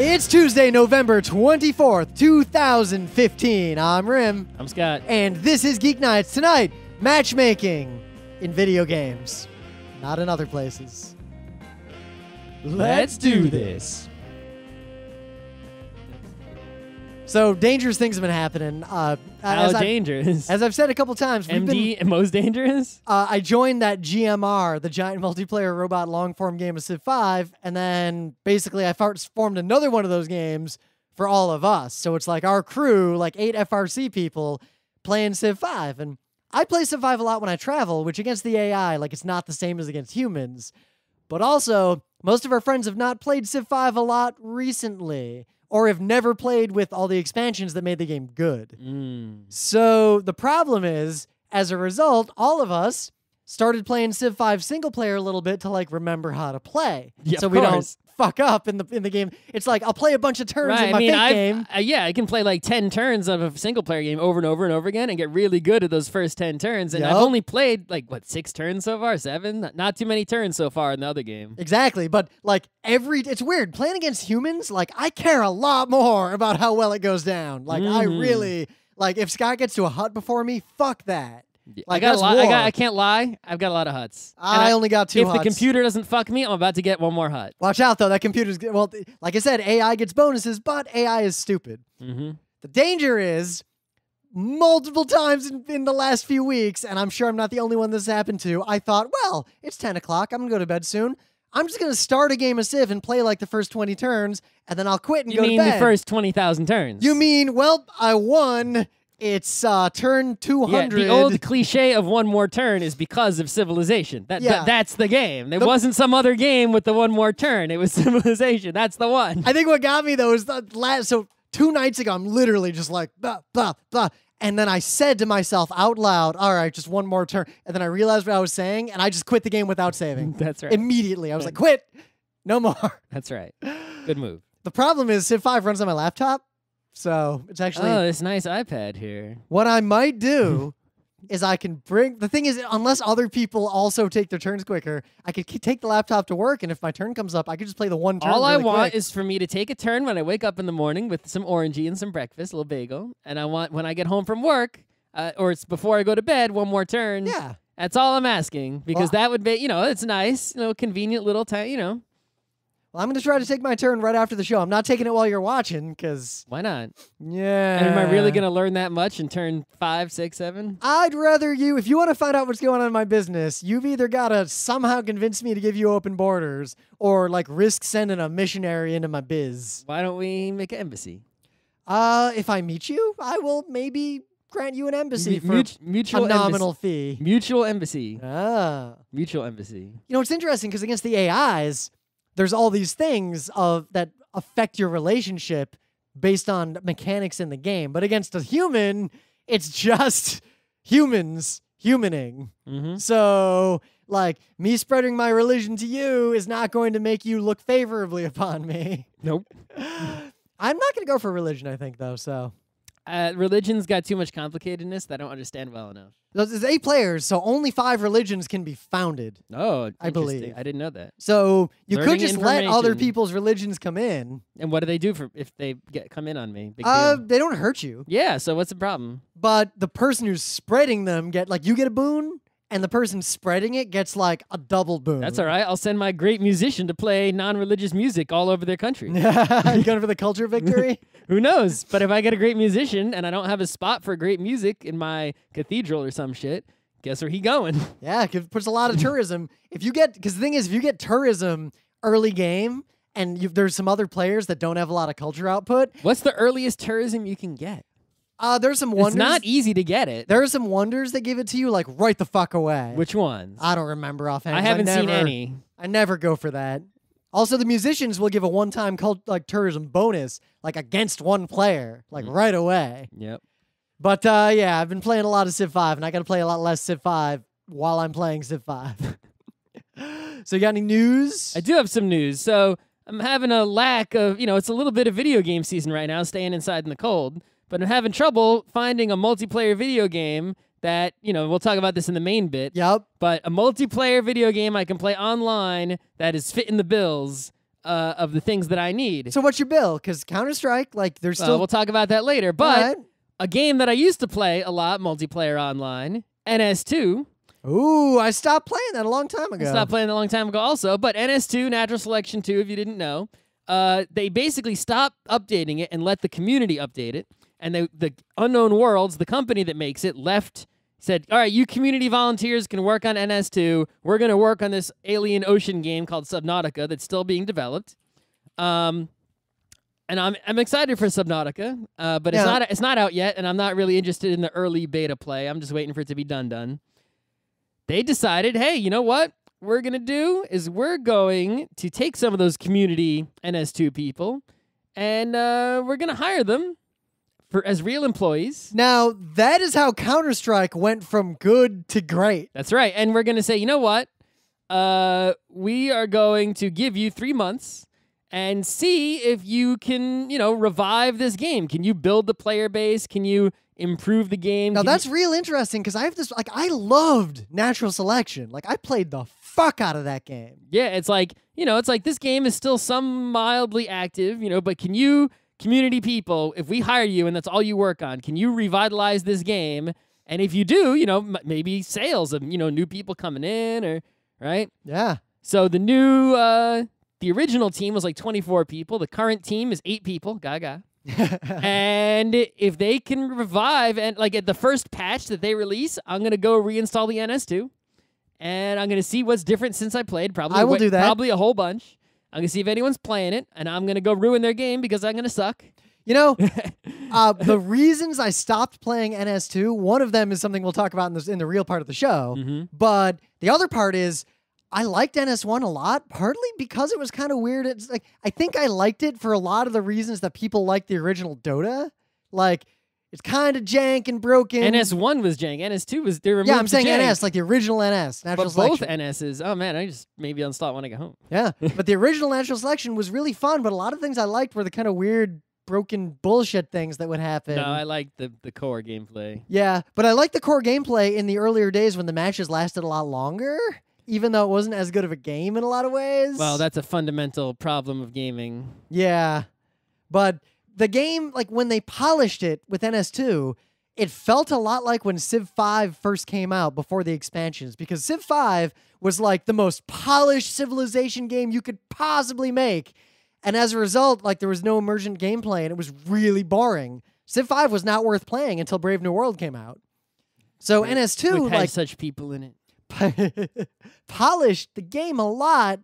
It's Tuesday, November 24th, 2015. I'm Rim. I'm Scott. And this is Geek Nights. Tonight, matchmaking in video games, not in other places. Let's do this. So, dangerous things have been happening. How dangerous? As I've said a couple times, Most dangerous? I joined that GMR, the giant multiplayer robot long-form game of Civ V, and then basically I formed another one of those games for all of us. So it's like our crew, like 8 FRC people, playing Civ V. And I play Civ V a lot when I travel, which against the AI, like it's not the same as against humans. But also, most of our friends have not played Civ V a lot recently, or have never played with all the expansions that made the game good. So the problem is, as a result, all of us started playing Civ V single player a little bit to like remember how to play, so we don't fuck up in the game. It's like I'll play a bunch of turns in my game. Yeah, I can play like 10 turns of a single player game over and over and over again and get really good at those first 10 turns. And I've only played like 6 turns so far, 7, not too many turns so far in the other game. Exactly, but like it's weird playing against humans. Like I care a lot more about how well it goes down. Like I really like if Scott gets to a hut before me, fuck that. Like I can't lie. I've got a lot of huts. I only got 2 huts. If the computer doesn't fuck me, I'm about to get one more hut. Watch out, though. That computer's... Well, like I said, AI gets bonuses, but AI is stupid. The danger is, multiple times in the last few weeks, and I'm sure I'm not the only one this happened to, I thought, well, it's 10 o'clock. I'm going to go to bed soon. I'm just going to start a game of Civ and play like the first 20 turns, and then I'll quit and go to bed. You mean the first 20,000 turns? You mean, well, I won... It's turn 200. Yeah, the old cliche of one more turn is because of Civilization. That's the game. There wasn't some other game with the one more turn. It was Civilization. That's the one. I think what got me, though, is so 2 nights ago, I'm literally just like, blah, blah, blah. And then I said to myself out loud, all right, just one more turn. And then I realized what I was saying, and I just quit the game without saving. That's right. Immediately. I was like, quit. No more. That's right. Good move. The problem is Civ 5 runs on my laptop. So it's actually... Oh, this nice iPad here. What I might do is I can bring... The thing is, unless other people also take their turns quicker, I could take the laptop to work, and if my turn comes up, I could just play the one turn All I really want quick. is for me to take a turn when I wake up in the morning with some orangey and some breakfast, a little bagel. And I want, when I get home from work, or it's before I go to bed, one more turn. Yeah. That's all I'm asking, because that would be, it's nice, convenient little time, Well, I'm going to try to take my turn right after the show. I'm not taking it while you're watching, because... Why not? Yeah. And am I really going to learn that much in turn 5, 6, 7? I'd rather you... If you want to find out what's going on in my business, you've either got to somehow convince me to give you open borders, or, like, risk sending a missionary into my biz. Why don't we make an embassy? If I meet you, I will maybe grant you an embassy for mutual a nominal fee. Mutual embassy. Ah. Mutual embassy. You know, it's interesting, because against the AIs... There's all these things that affect your relationship based on mechanics in the game. But against a human, it's just humans humaning. So, like, me spreading my religion to you is not going to make you look favorably upon me. Nope. I'm not going to go for religion, I think, though, so... Religion's got too much complicatedness that I don't understand well enough. There's 8 players, so only 5 religions can be founded. Oh, I believe. I didn't know that. So you could just let other information. people's religions come in. And what do they do if they come in on me? Big deal. They don't hurt you. Yeah, so what's the problem? But the person who's spreading them you get a boon, and the person spreading it gets like a double boon. That's all right. I'll send my great musician to play non-religious music all over their country. You going for the culture victory? Who knows? But if I get a great musician and I don't have a spot for great music in my cathedral or some shit, guess where he going? Yeah, it puts a lot of tourism. Because the thing is, if you get tourism early game, and there's some other players that don't have a lot of culture output. What's the earliest tourism you can get? There's some wonders. It's not easy to get it. There are some wonders that give it to you, like, right the fuck away. Which ones? I don't remember offhand. I haven't seen any. I never go for that. Also, the musicians will give a one-time tourism bonus, like, against one player, like, right away. Yep. But, yeah, I've been playing a lot of Civ 5, and I got to play a lot less Civ 5 while I'm playing Civ 5. So you got any news? I do have some news. So I'm having a lack of, it's a little bit of video game season right now, staying inside in the cold. But I'm having trouble finding a multiplayer video game that, we'll talk about this in the main bit. Yep. But a multiplayer video game I can play online that is fitting the bills of the things that I need. So what's your bill? Because Counter-Strike, like, there's still... We'll talk about that later. But All right. a game that I used to play a lot, multiplayer online, NS2. Ooh, I stopped playing that a long time ago. I stopped playing that a long time ago also. But NS2, Natural Selection 2, if you didn't know, they basically stopped updating it and let the community update it. And the Unknown Worlds, the company that makes it, said, all right, you community volunteers can work on NS2. We're going to work on this alien ocean game called Subnautica that's still being developed. And I'm excited for Subnautica, but it's not out yet, and I'm not really interested in the early beta play. I'm just waiting for it to be done. They decided, hey, you know what we're going to do is we're going to take some of those community NS2 people, and we're going to hire them as real employees. Now, that is how Counter-Strike went from good to great. That's right. And we're going to say, you know what? We are going to give you 3 months and see if you can, revive this game. Can you build the player base? Can you improve the game? Now, that's real interesting because I have this, I loved Natural Selection. Like, I played the fuck out of that game. Yeah, it's like, this game is still some mildly active, but can you... Community people, if we hire you and that's all you work on, can you revitalize this game? And if you do, maybe sales of, new people coming in or, right? Yeah. So the original team was like 24 people. The current team is 8 people. Gaga. And if they can revive and like at the first patch that they release, I'm going to go reinstall the NS2 and I'm going to see what's different since I played. I will do that. Probably a whole bunch. I'm going to see if anyone's playing it, and I'm going to go ruin their game because I'm going to suck. The reasons I stopped playing NS2, one of them is something we'll talk about in the real part of the show, but the other part is I liked NS1 a lot, partly because it was kind of weird. It's like I think I liked it for a lot of the reasons that people liked the original Dota. Like, it's kind of jank and broken. NS1 was jank. NS2 was... Yeah, I'm saying NS, like the original NS, Natural Selection. Both NSs. Oh, man, I just maybe uninstall it when I get home. Yeah, but the original Natural Selection was really fun, but a lot of things I liked were the kind of weird, broken bullshit things that would happen. No, I liked the core gameplay. Yeah, but I liked the core gameplay in the earlier days when the matches lasted a lot longer, even though it wasn't as good of a game in a lot of ways. Well, that's a fundamental problem of gaming. Yeah, but... The game, like when they polished it with NS2, it felt a lot like when Civ V first came out before the expansions, because Civ V was like the most polished civilization game you could possibly make. And as a result, like there was no emergent gameplay and it was really boring. Civ V was not worth playing until Brave New World came out. So NS2 had such people in it. Polished the game a lot.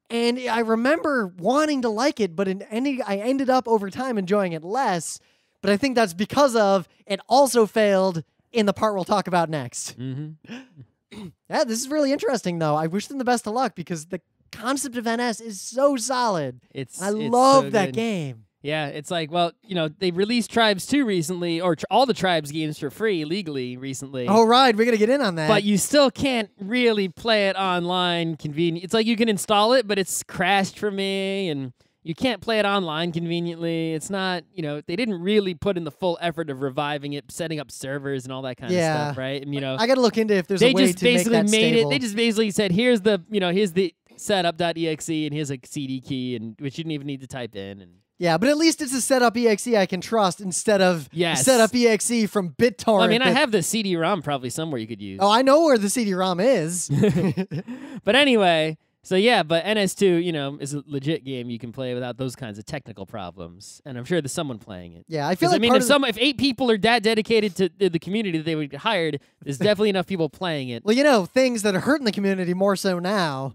And I remember wanting to like it, but I ended up over time enjoying it less. But I think that's because of it also failed in the part we'll talk about next. Yeah, this is really interesting, though. I wish them the best of luck because the concept of NS is so solid. I love so that good. game. Yeah, it's like, well, they released Tribes 2 recently, or all the Tribes games for free legally recently. Oh, right. We're going to get in on that. But you still can't really play it online convenient. It's like you can install it, but it's crashed for me, and you can't play it online conveniently. It's not, they didn't really put in the full effort of reviving it, setting up servers and all that kind of stuff, right? And, I got to look into if there's a way to make that stable. They just basically said, here's the setup.exe, and here's a CD key, and which you didn't even need to type in, and... Yeah, but at least it's a setup.exe I can trust instead of setup.exe from BitTorrent. Well, I mean, I have the CD-ROM probably somewhere you could use. Oh, I know where the CD-ROM is. But anyway, so yeah, but NS2, is a legit game you can play without those kinds of technical problems. And I'm sure there's someone playing it. Yeah, I feel like if 8 people are that dedicated to the community that they would get hired, there's definitely enough people playing it. Well, things that are hurting the community more so now.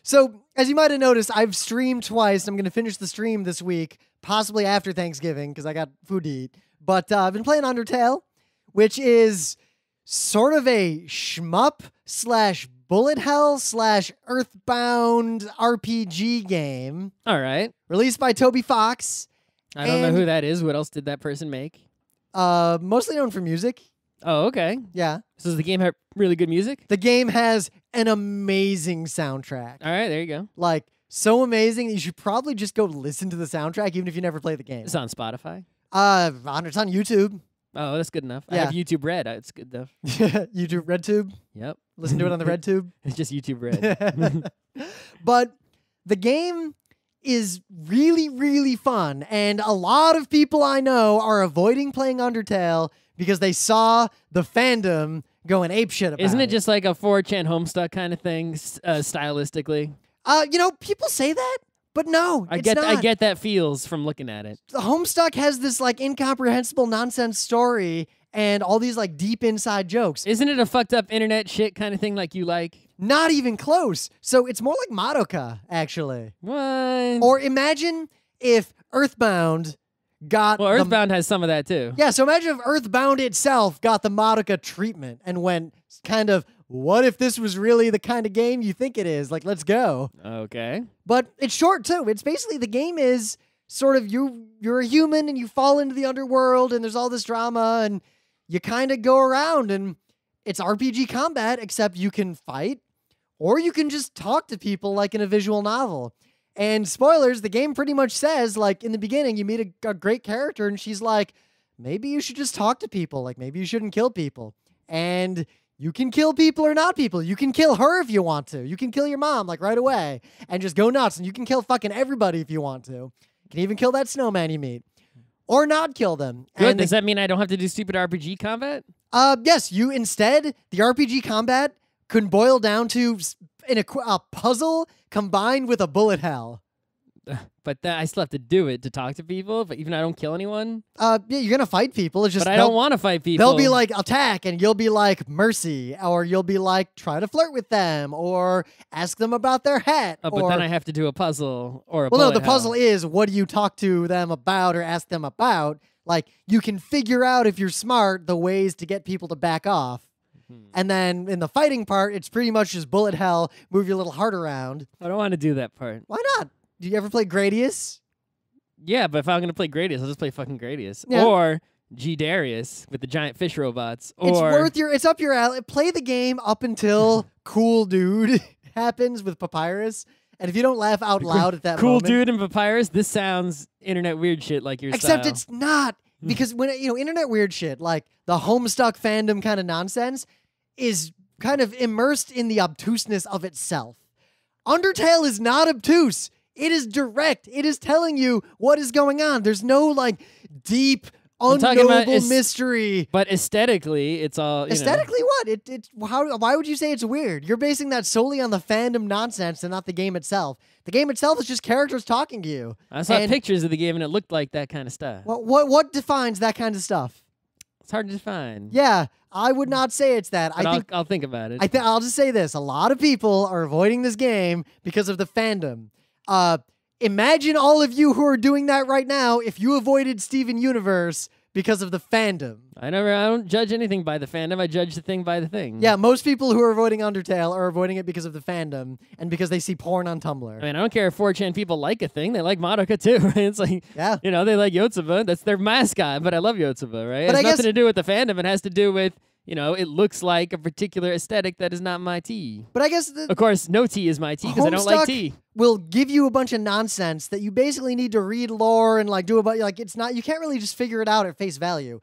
So, as you might have noticed, I've streamed twice. I'm going to finish the stream this week, possibly after Thanksgiving, because I got food to eat. But I've been playing Undertale, which is sort of a shmup / bullet hell / Earthbound RPG game. All right. Released by Toby Fox. I don't know who that is. What else did that person make? Mostly known for music. Oh, okay. Yeah. So does the game have really good music? The game has an amazing soundtrack. All right, there you go. Like, so amazing that you should probably just go listen to the soundtrack even if you never play the game. It's on Spotify? It's on YouTube. Oh, that's good enough. Yeah. I have YouTube Red. It's good enough. YouTube RedTube? Yep. Listen to it on the RedTube? It's just YouTube Red. But the game is really, really fun, and a lot of people I know are avoiding playing Undertale because they saw the fandom going apeshit about it. Isn't it just like a 4chan Homestuck kind of thing, stylistically? People say that, but no, I it's not. I get that feels from looking at it. The Homestuck has this like incomprehensible nonsense story and all these like deep inside jokes. Isn't it a fucked up internet shit kind of thing like you like? Not even close. So it's more like Madoka, actually. What? Or imagine if Earthbound got... Well, Earthbound has some of that too. Yeah, so imagine if Earthbound itself got the Madoka treatment and went kind of, what if this was really the kind of game you think it is? Like, let's go. Okay. But it's short, too. It's basically, the game is sort of, you're a human and you fall into the underworld and there's all this drama and you kind of go around and it's RPG combat, except you can fight or you can just talk to people like in a visual novel. And spoilers, the game pretty much says, like, in the beginning, you meet a great character and she's like, maybe you should just talk to people. Like, maybe you shouldn't kill people. And you can kill people or not people. You can kill her if you want to. You can kill your mom, like, right away and just go nuts. And you can kill fucking everybody if you want to. You can even kill that snowman you meet. Or not kill them. Good. And Does that mean I don't have to do stupid RPG combat? Yes, you instead, the RPG combat can boil down to a puzzle combined with a bullet hell. But I still have to do it to talk to people, but even I don't kill anyone? Yeah, you're going to fight people. It's just But I don't want to fight people. They'll be like, attack, and you'll be like, mercy. Or you'll be like, try to flirt with them, or ask them about their hat. But then I have to do a puzzle or a Well, no, bullet the puzzle hell. is, what do you talk to them about or ask them about? Like, you can figure out, if you're smart, the ways to get people to back off. And then in the fighting part, it's pretty much just bullet hell, move your little heart around. I don't want to do that part. Why not? Do you ever play Gradius? Yeah, but if I'm going to play Gradius, I'll just play fucking Gradius. Yeah. Or G Darius with the giant fish robots. Or It's up your alley. Play the game up until Cool Dude happens with Papyrus. And if you don't laugh out loud at that Cool moment... Dude and Papyrus, this sounds internet weird shit like your Except style. it's not. Because when internet weird shit, like the Homestuck fandom kind of nonsense, is kind of immersed in the obtuseness of itself. Undertale is not obtuse. It is direct. It is telling you what is going on. There's no like deep, unknowable mystery. But aesthetically, it's all Aesthetically, what? Why would you say it's weird? You're basing that solely on the fandom nonsense and not the game itself. The game itself is just characters talking to you. I saw pictures of the game and it looked like that kind of stuff. What defines that kind of stuff? It's hard to define. Yeah, I would not say it's that. But I'll think about it. I'll just say this. A lot of people are avoiding this game because of the fandom. Imagine all of you who are doing that right now if you avoided Steven Universe because of the fandom. I don't judge anything by the fandom. I judge the thing by the thing. Yeah, most people who are avoiding Undertale are avoiding it because of the fandom and because they see porn on Tumblr. I mean, I don't care if 4chan people like a thing. They like Madoka too. It's like, yeah. They like Yotsuba. That's their mascot, but I love Yotsuba, right? But It has nothing to do with the fandom. It has to do with, it looks like a particular aesthetic that is not my tea. But I guess... Of course, no tea is my tea because I don't like tea. Will give you a bunch of nonsense that you basically need to read lore and like do about, like, it's not, you can't really just figure it out at face value.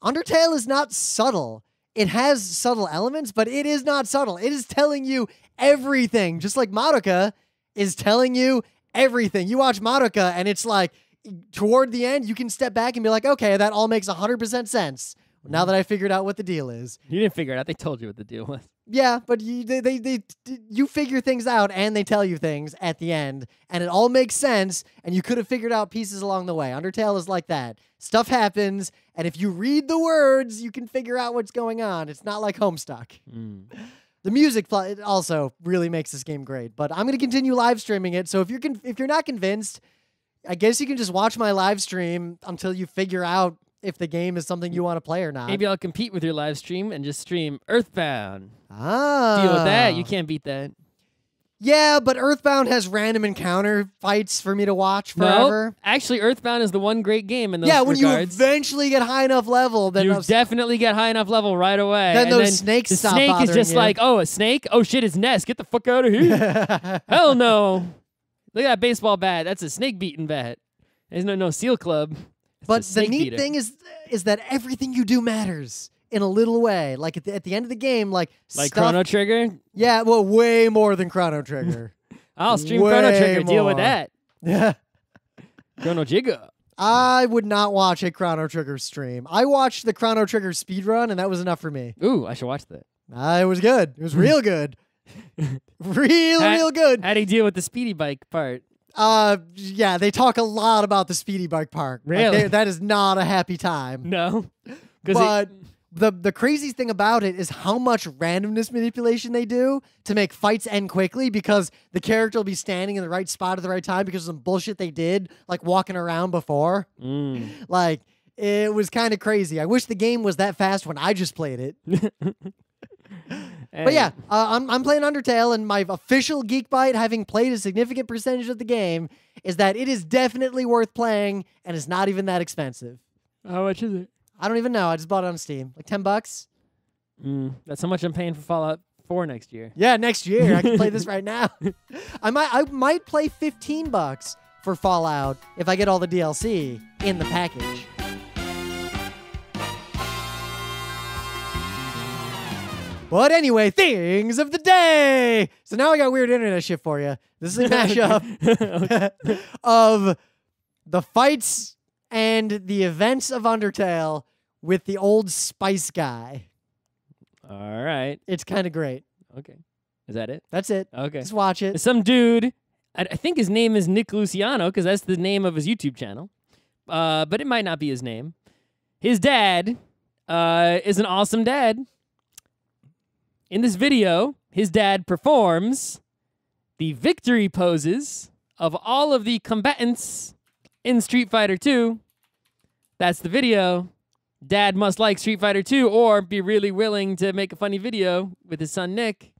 Undertale is not subtle. It has subtle elements, but it is not subtle. It is telling you everything, just like Madoka is telling you everything. You watch Madoka and it's like, toward the end, you can step back and be like, okay, that all makes 100% sense. Now that I figured out what the deal is. You didn't figure it out. They told you what the deal was. Yeah, but you figure things out and they tell you things at the end, and it all makes sense, and you could have figured out pieces along the way. Undertale is like that. Stuff happens, and if you read the words, you can figure out what's going on. It's not like Homestuck. The music also really makes this game great, but I'm going to continue live streaming it, so if you're not convinced, I guess you can just watch my live stream until you figure out if the game is something you want to play or not. Maybe I'll compete with your live stream and just stream Earthbound. Ah. Deal with that. You can't beat that. Yeah, but Earthbound has random encounter fights for me to watch forever. No, actually, Earthbound is the one great game in those regards. Yeah, when regards. you eventually get high enough level, then you definitely get high enough level right away. Then those snakes the stop snake is bothering just you. like, oh, a snake? Oh shit, it's Ness. Get the fuck out of here. Hell no. Look at that baseball bat. That's a snake beating bat. There's no seal club. But the neat thing is that everything you do matters in a little way. Like at the end of the game, like Chrono Trigger? Yeah, well, way more than Chrono Trigger. I'll stream Chrono Way Trigger. Deal with more. that. Yeah. Chrono Jigga. I would not watch a Chrono Trigger stream. I watched the Chrono Trigger speedrun, and that was enough for me. Ooh, I should watch that. It was good. It was real good. real good. How do you deal with the speedy bike part? Yeah, they talk a lot about the speedy bike park. Really? That is not a happy time. No. But the crazy thing about it is how much randomness manipulation they do to make fights end quickly, because the character will be standing in the right spot at the right time because of some bullshit they did, like walking around before. Like, it was kind of crazy. I wish the game was that fast when I just played it. Hey. But yeah, I'm playing Undertale, and my official Geek Bite, having played a significant percentage of the game, is that it is definitely worth playing, and it's not even that expensive. How much is it? I don't even know. I just bought it on Steam. Like $10. That's how much I'm paying for Fallout 4 next year. Yeah, next year. I can play this right now. I might play $15 for Fallout if I get all the DLC in the package. But anyway, things of the day. So now I got weird internet shit for you. This is a mashup of the fights and the events of Undertale with the old Spice guy. All right. It's kind of great. Okay. Is that it? That's it. Okay. Just watch it. Some dude, I think his name is Nick Luciano, because that's the name of his YouTube channel. But it might not be his name. His dad is an awesome dad. In this video, his dad performs the victory poses of all of the combatants in Street Fighter 2. That's the video. Dad must like Street Fighter 2 or be really willing to make a funny video with his son Nick.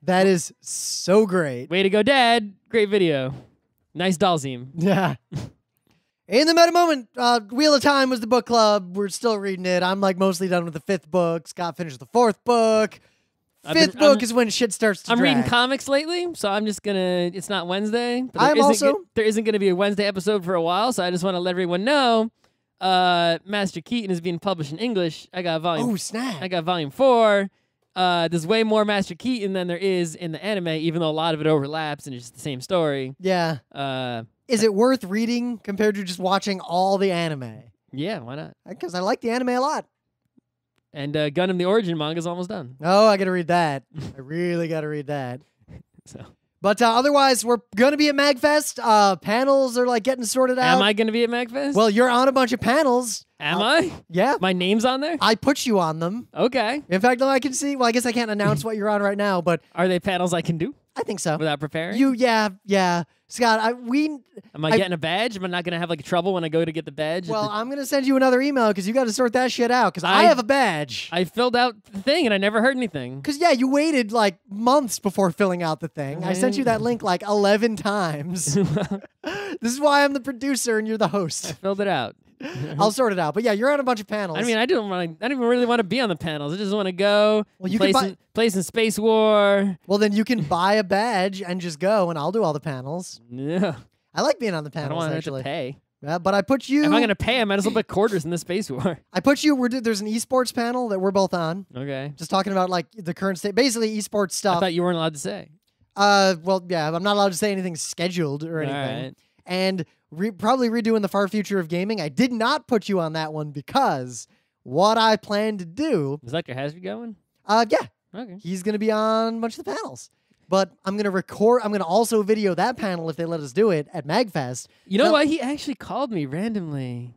That is so great. Way to go, Dad. Great video. Nice doll theme. Yeah. In the meta moment, Wheel of Time was the book club. We're still reading it. I'm like mostly done with the 5th book. Scott finished the 4th book. 5th book is when shit starts to I'm drag. reading comics lately, so I'm just gonna. It's not Wednesday. But there isn't gonna be a Wednesday episode for a while, so I just want to let everyone know. Master Keaton is being published in English. I got volume. Oh snap! I got volume 4. There's way more Master Keaton than there is in the anime, even though a lot of it overlaps and it's just the same story. Yeah. Is it worth reading compared to just watching all the anime? Yeah, why not? Because I like the anime a lot. And Gundam the Origin manga is almost done. Oh, I got to read that. I really got to read that. So. But otherwise, we're going to be at MagFest. Panels are like getting sorted out. Am I going to be at MagFest? Well, you're on a bunch of panels. Am I? Yeah. My name's on there? I put you on them. Okay. In fact, I can see. Well, I guess I can't announce what you're on right now, but are they panels I can do? I think so. Without preparing? Yeah. Scott, Am I getting a badge? Am I not going to have like trouble when I go to get the badge? Well, I'm going to send you another email because you got to sort that shit out because I have a badge. I filled out the thing and I never heard anything. Because, yeah, you waited like months before filling out the thing. I sent you that link like 11 times. This is why I'm the producer and you're the host. I filled it out. I'll sort it out. But yeah, you're on a bunch of panels. I mean, I don't even really want to be on the panels. I just want to go play some Space War. Well, then you can buy a badge and just go, and I'll do all the panels. Yeah. I like being on the panels, I don't want actually. to pay. Yeah, but I put you... If I'm going to pay, I might as well put quarters in the Space War. I put you... There's an esports panel that we're both on. Okay. Just talking about like the current state, basically esports stuff. I thought you weren't allowed to say. Well, yeah, I'm not allowed to say anything scheduled or anything. All right. And probably redoing the far future of gaming. I did not put you on that one because what I plan to do... Is Lecter Hasby going? Yeah. Okay. He's going to be on a bunch of the panels. But I'm going to record... I'm going to also video that panel if they let us do it at MagFest. You know what? He actually called me randomly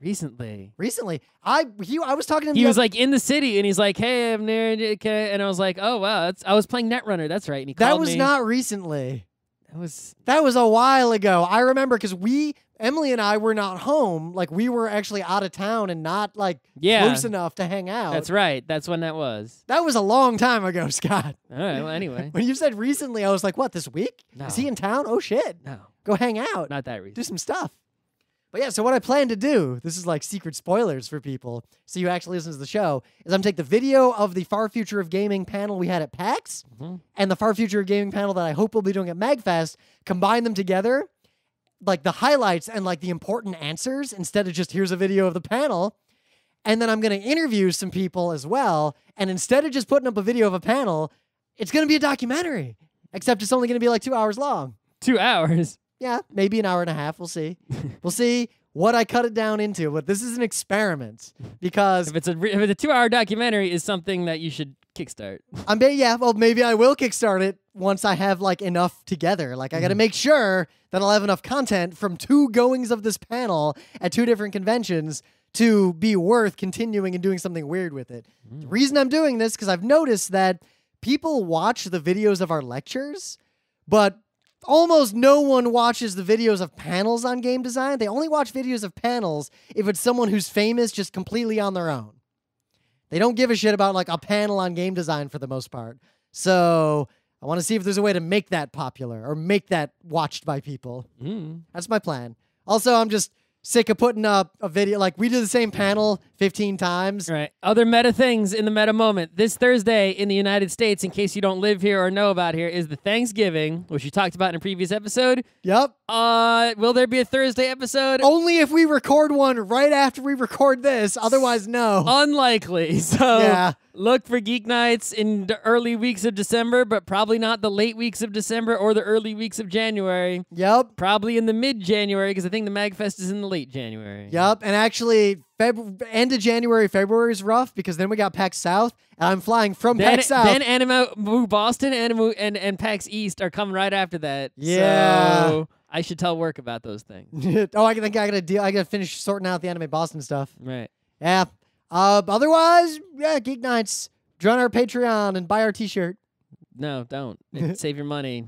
recently. I was talking to him... He was like in the city and he's like, hey, I'm near... And I was like, oh, wow. I was playing Netrunner. That's right. And he called me. That was not recently. That was a while ago. I remember because Emily and I were not home. Like, we were actually out of town and not, like, close enough to hang out. That's right. That's when that was. That was a long time ago, Scott. All right. Well, anyway. When you said recently, I was like, what, this week? No. Is he in town? Oh, shit. No. Go hang out. Not that recent. Do some stuff. But yeah, so what I plan to do, this is like secret spoilers for people, so you actually listen to the show, is I'm going to take the video of the Far Future of Gaming panel we had at PAX and the Far Future of Gaming panel that I hope we'll be doing at MagFest, combine them together, like the highlights and like the important answers instead of just here's a video of the panel. And then I'm going to interview some people as well. And instead of just putting up a video of a panel, it's going to be a documentary. Except it's only going to be like 2 hours long. 2 hours. Yeah, maybe an hour and a half. We'll see. We'll see what I cut it down into. But this is an experiment because If it's a 2-hour documentary, is something that you should kickstart. well, maybe I will kickstart it once I have like enough together. Like I got to make sure that I'll have enough content from 2 goings of this panel at 2 different conventions to be worth continuing and doing something weird with it. The reason I'm doing this because I've noticed that people watch the videos of our lectures, but almost no one watches the videos of panels on game design. They only watch videos of panels if it's someone who's famous just completely on their own. They don't give a shit about like a panel on game design for the most part. So I want to see if there's a way to make that popular or make that watched by people. That's my plan. Also, I'm just sick of putting up a video. Like, we do the same panel 15 times. Right. Other meta things in the meta moment. This Thursday in the United States, in case you don't live here or know about here, is the Thanksgiving, which we talked about in a previous episode. Yep. Will there be a Thursday episode? Only if we record one right after we record this. Otherwise, no. Unlikely. So Yeah. look for Geek Nights in the early weeks of December, but probably not the late weeks of December or the early weeks of January. Yep. Probably in the mid-January, because I think the MagFest is in the late January. Yep. And actually, end of January, February is rough because then we got PAX South, and I'm flying from PAX South. Then Animu Boston and PAX East are coming right after that. Yeah. So I should tell work about those things. I think I gotta finish sorting out the Anime Boston stuff. Right. Yeah. Otherwise, yeah, Geek Nights. Join our Patreon and buy our T-shirt. No, don't. Save your money.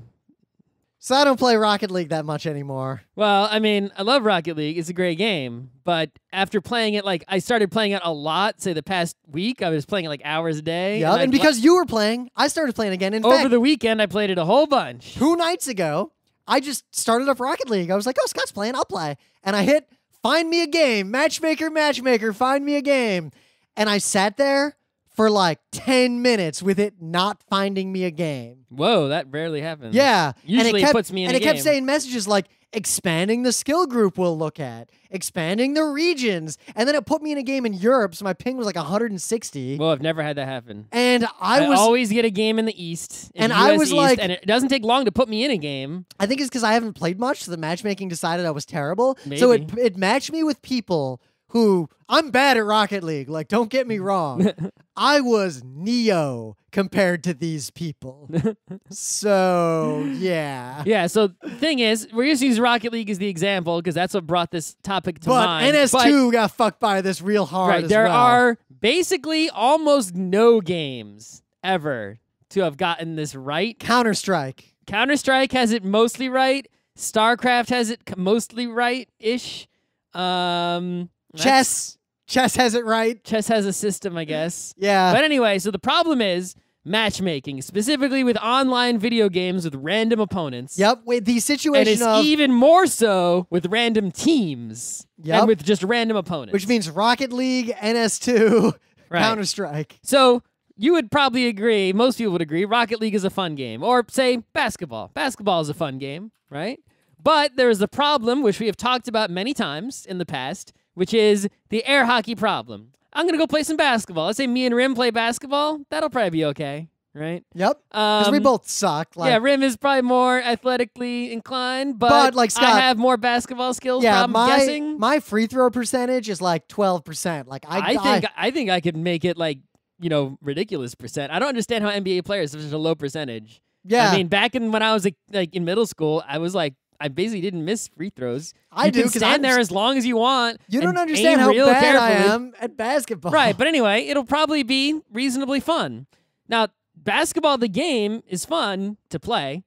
So I don't play Rocket League that much anymore. Well, I mean, I love Rocket League. It's a great game. But after playing it, like, I started playing it a lot, say the past week. I was playing it like hours a day. Yeah, and because you were playing, I started playing again. In fact, over the weekend, I played it a whole bunch. 2 nights ago, I just started up Rocket League. I was like, oh, Scott's playing, I'll play. And I hit find me a game. Matchmaker, find me a game. And I sat there for like 10 minutes with it not finding me a game. Whoa, that rarely happens. Yeah. Usually it puts me in a game. And it kept saying messages like, expanding the skill group we'll look at, expanding the regions. And then it put me in a game in Europe, so my ping was like 160. Well, I've never had that happen. And I always get a game in the East. And I was East, like... And it doesn't take long to put me in a game. I think it's because I haven't played much, so the matchmaking decided I was terrible. Maybe. So it matched me with people who... I'm bad at Rocket League, like, don't get me wrong. I was Neo compared to these people. So, yeah. Yeah, so the thing is, we're just using Rocket League as the example because that's what brought this topic to mind. But NS2 got fucked by this real hard right, as there well. are basically almost no games ever to have gotten this right. Counter-Strike. Counter-Strike has it mostly right. StarCraft has it mostly right-ish. Chess has it right. Chess has a system, I guess. Yeah. But anyway, so the problem is matchmaking, specifically with online video games with random opponents. Yep, with the situation and it's even more so with random teams and with just random opponents. Which means Rocket League, NS2, right. Counter-Strike. So you would probably agree, most people would agree, Rocket League is a fun game. Or say basketball. Basketball is a fun game, right? But there is a problem, which we have talked about many times in the past, which is the air hockey problem. I'm going to go play some basketball. Let's say me and Rim play basketball. That'll probably be okay, right? Yep, because we both suck. Like, yeah, Rim is probably more athletically inclined, but like Scott, I have more basketball skills, I'm guessing. My free throw percentage is like 12%. Like I think I could make it like, ridiculous percent. I don't understand how NBA players have such a low percentage. Yeah. I mean, back when I was like in middle school, I was like, I basically didn't miss free throws. I do, because stand there as long as you want. You don't understand how bad I am at basketball. Right, but anyway, it'll probably be reasonably fun. Now, basketball, the game, is fun to play,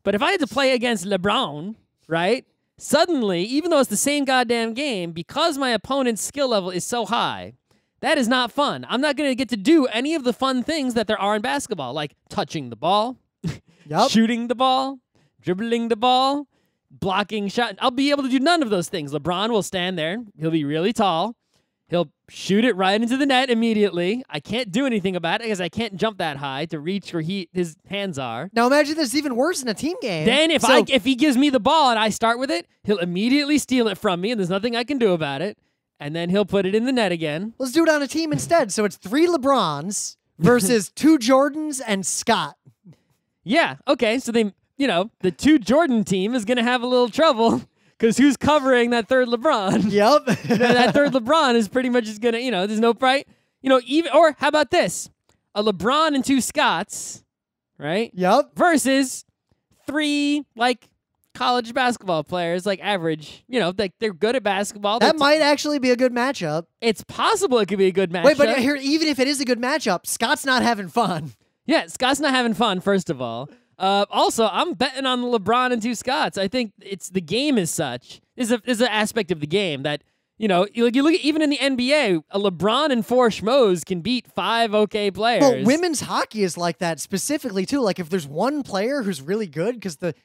but if I had to play against LeBron, right, suddenly, even though it's the same goddamn game, because my opponent's skill level is so high, that is not fun. I'm not going to get to do any of the fun things that there are in basketball, like touching the ball, shooting the ball, dribbling the ball, blocking shot. I'll be able to do none of those things. LeBron will stand there. He'll be really tall. He'll shoot it right into the net immediately. I can't do anything about it because I can't jump that high to reach where his hands are. Now imagine this is even worse in a team game. Then if he gives me the ball and I start with it, he'll immediately steal it from me and there's nothing I can do about it. And then he'll put it in the net again. Let's do it on a team instead. So it's 3 LeBrons versus 2 Jordans and Scott. Yeah. Okay. So the 2 Jordan team is going to have a little trouble because who's covering that third LeBron? Yep. That third LeBron is pretty much just going to, there's no right. Even, or how about this? A LeBron and 2 Scotts, right? Yep. Versus 3, college basketball players, average. They're good at basketball. That might actually be a good matchup. It's possible it could be a good matchup. Wait, but here, even if it is a good matchup, Scott's not having fun. Yeah, Scott's not having fun, first of all. Also, I'm betting on the LeBron and 2 Scotts. I think the game is such. Is an aspect of the game that, you look at, even in the NBA, a LeBron and 4 schmoes can beat 5 okay players. Well, women's hockey is like that specifically too. Like if there's one player who's really good because the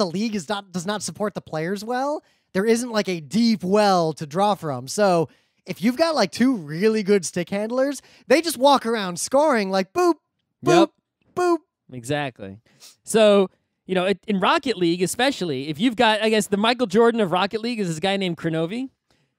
league does not support the players well, there isn't like a deep well to draw from. So if you've got like 2 really good stick handlers, they just walk around scoring like boop, boop, Yep. boop. Exactly. So, in Rocket League especially, if you've got, I guess, the Michael Jordan of Rocket League is this guy named Kronovi.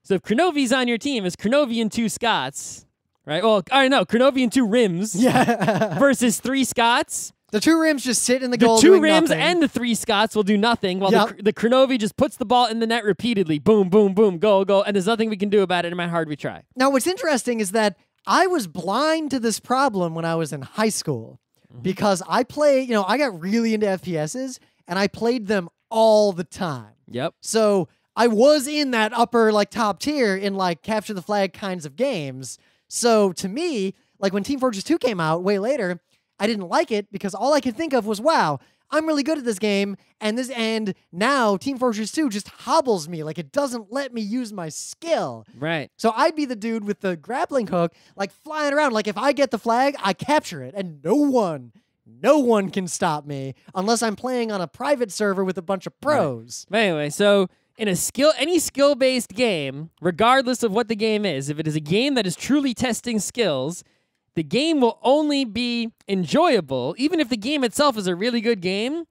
So if Kronovi's on your team, it's Kronovi and 2 Scotts, right? Well, I don't know, Kronovi and 2 rims versus 3 Scotts. The 2 rims just sit in the goal The 2 doing rims nothing. and the 3 Scotts will do nothing, while the Kronovi just puts the ball in the net repeatedly. Boom, boom, boom, goal, goal, and there's nothing we can do about it no matter how hard we try. Now, what's interesting is that I was blind to this problem when I was in high school because I got really into FPSs and I played them all the time. Yep. So I was in that upper top tier in capture the flag kinds of games. So to me, when Team Fortress 2 came out way later, I didn't like it because all I could think of was, wow, I'm really good at this game, and now Team Fortress 2 just hobbles me. It doesn't let me use my skill. Right. So I'd be the dude with the grappling hook, flying around. If I get the flag, I capture it, and no one can stop me unless I'm playing on a private server with a bunch of pros. Right. But anyway, so in any skill-based game, regardless of what the game is, if it is a game that is truly testing skills, the game will only be enjoyable, even if the game itself is a really good game.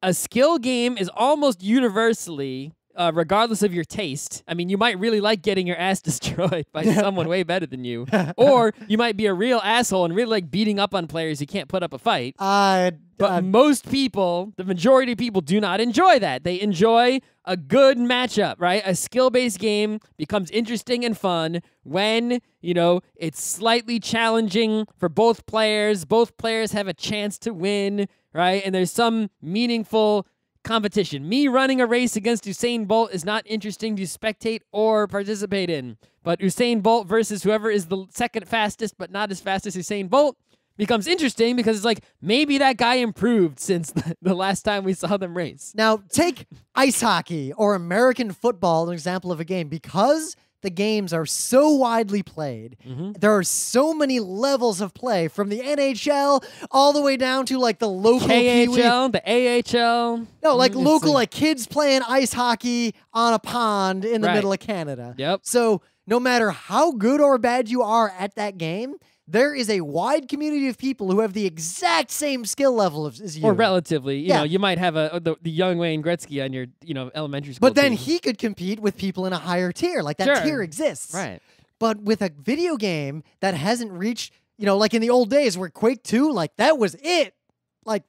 A skill game is almost universally, regardless of your taste. I mean, you might really like getting your ass destroyed by someone way better than you. Or you might be a real asshole and really like beating up on players who can't put up a fight. But most people, the majority of people, do not enjoy that. They enjoy a good matchup, right? A skill-based game becomes interesting and fun when, it's slightly challenging for both players. Both players have a chance to win, right? And there's some meaningful competition. Me running a race against Usain Bolt is not interesting to spectate or participate in. But Usain Bolt versus whoever is the second fastest but not as fast as Usain Bolt becomes interesting because it's maybe that guy improved since the last time we saw them race. Now, take ice hockey or American football, an example of a game. Because the games are so widely played, there are so many levels of play, from the NHL all the way down to the local KHL, the AHL. No, local kids playing ice hockey on a pond in the middle of Canada. Yep. So no matter how good or bad you are at that game, there is a wide community of people who have the exact same skill level as you. Or relatively. You know, you might have the young Wayne Gretzky on your, elementary school But then team. he could compete with people in a higher tier. That tier exists. Right. But with a video game that hasn't reached, like in the old days where Quake 2, that was it.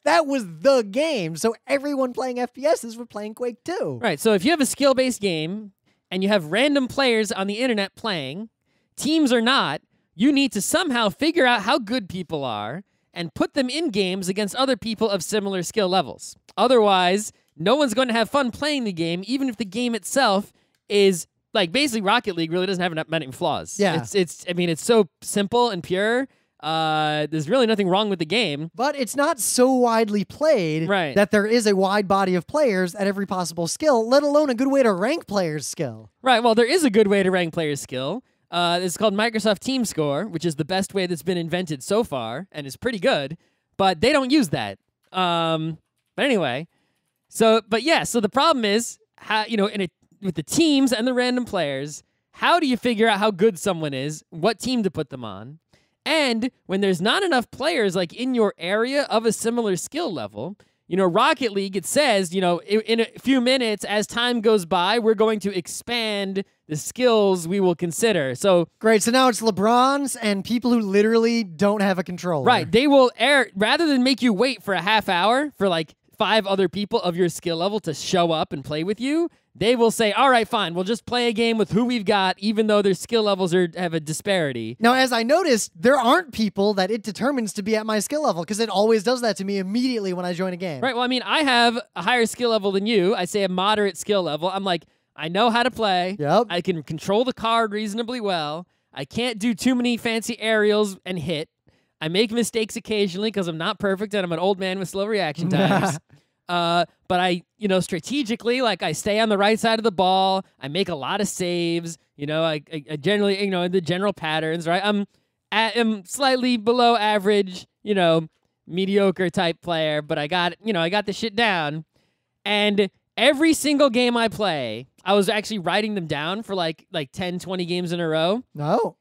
That was the game. So everyone playing FPSs were playing Quake 2. Right. So if you have a skill-based game and you have random players on the internet playing, teams or not, you need to somehow figure out how good people are and put them in games against other people of similar skill levels. Otherwise, no one's going to have fun playing the game, even if the game itself is, basically Rocket League really doesn't have many flaws. Yeah. It's so simple and pure. There's really nothing wrong with the game. But it's not so widely played that there is a wide body of players at every possible skill, let alone a good way to rank players' skill. Right. Well, there is a good way to rank players' skill. It's called Microsoft Team Score, which is the best way that's been invented so far, and is pretty good. But they don't use that. But anyway, so the problem is how with the teams and the random players, how do you figure out how good someone is, what team to put them on, and when there's not enough players in your area of a similar skill level. Rocket League, it says, in a few minutes, as time goes by, we're going to expand the skills we will consider. So Great. So now it's LeBrons and people who literally don't have a controller. right, they will rather than make you wait for a half hour for like 5 other people of your skill level to show up and play with you. They will say, all right, fine, we'll just play a game with who we've got, even though their skill levels have a disparity. Now, as I noticed, there aren't people that it determines to be at my skill level because it always does that to me immediately when I join a game. Right, well, I mean, I have a higher skill level than you. I say a moderate skill level. I'm like, I know how to play. Yep. I can control the card reasonably well. I can't do too many fancy aerials and hit. I make mistakes occasionally because I'm not perfect and I'm an old man with slow reaction times. But I, strategically, like I stay on the right side of the ball. I make a lot of saves. I generally, the general patterns, right? I'm slightly below average, mediocre type player, but I got the shit down. And every single game I play, I was actually writing them down for like 10, 20 games in a row. No.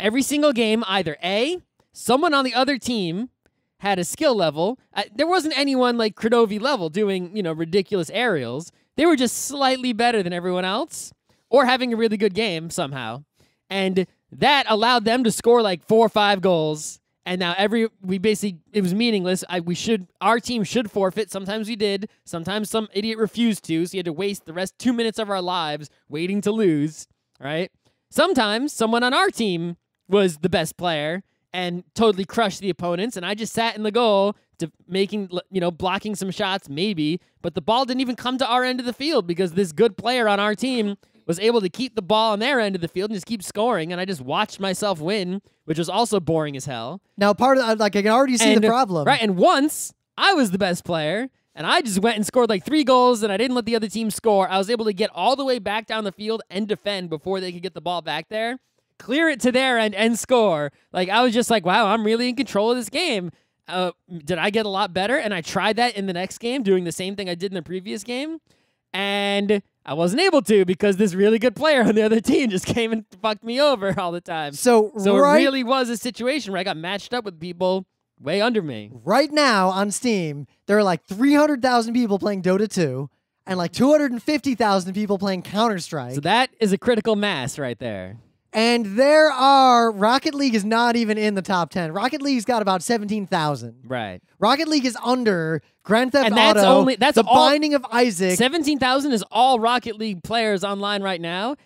Every single game, either A, someone on the other team had a skill level. There wasn't anyone like Credovi level doing, ridiculous aerials. They were just slightly better than everyone else or having a really good game somehow. And that allowed them to score like 4 or 5 goals. And now it was meaningless. Our team should forfeit. Sometimes we did. Sometimes some idiot refused to. So you had to waste the rest 2 minutes of our lives waiting to lose, right? Sometimes someone on our team was the best player and totally crushed the opponents, and I just sat in the goal to blocking some shots maybe, but the ball didn't even come to our end of the field because this good player on our team was able to keep the ball on their end of the field and just keep scoring, and I just watched myself win, which was also boring as hell. Now, I can already see the problem. Right, and once I was the best player, and I just went and scored like 3 goals, and I didn't let the other team score. I was able to get all the way back down the field and defend before they could get the ball back there, clear it to their end, and score. Like, I was just like, wow, I'm really in control of this game. Did I get a lot better? And I tried that in the next game, doing the same thing I did in the previous game, and I wasn't able to because this really good player on the other team just came and fucked me over all the time. So it really was a situation where I got matched up with people way under me. Right now on Steam, there are like 300,000 people playing Dota 2 and like 250,000 people playing Counter-Strike. So that is a critical mass right there. And Rocket League is not even in the top 10. Rocket League's got about 17,000. Right. Rocket League is under Grand Theft and Auto, that's The Binding of Isaac. 17,000 is all Rocket League players online right now.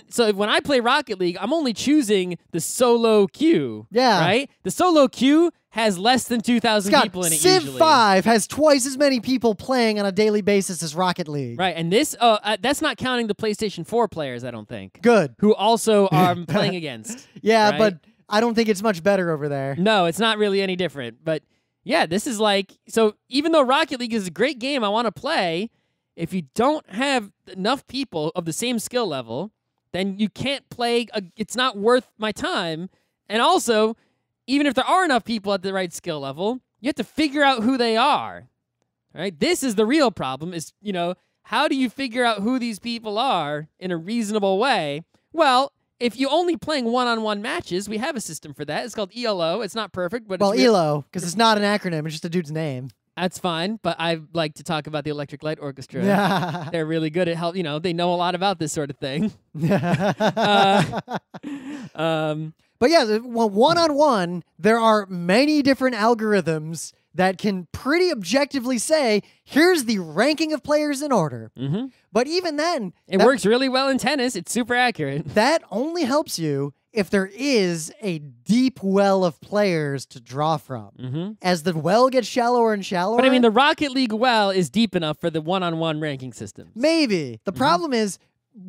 So when I play Rocket League, I'm only choosing the solo queue. Yeah. Right? The solo queue has less than 2,000 people in it Civ usually. V has twice as many people playing on a daily basis as Rocket League. Right, and this that's not counting the PlayStation 4 players, I don't think. Good. Who also are playing against. Yeah, right? but I don't think it's much better over there. No, it's not really any different. But yeah, this is like, so even though Rocket League is a great game I want to play, if you don't have enough people of the same skill level, then you can't play, it's not worth my time. And also, even if there are enough people at the right skill level, you have to figure out who they are. Right? This is the real problem is, how do you figure out who these people are in a reasonable way? Well, if you're only playing one-on-one matches, we have a system for that. It's called ELO. It's not perfect, but it's ELO, because it's not an acronym. It's just a dude's name. That's fine, but I like to talk about the Electric Light Orchestra. Yeah. They're really good at help. They know a lot about this sort of thing. But yeah, one-on-one, there are many different algorithms that can pretty objectively say, here's the ranking of players in order. Mm-hmm. But even then... It works really well in tennis. It's super accurate. That only helps you if there is a deep well of players to draw from. Mm-hmm. As the well gets shallower and shallower... But I mean, the Rocket League well is deep enough for the one-on-one ranking system. Maybe. The problem is,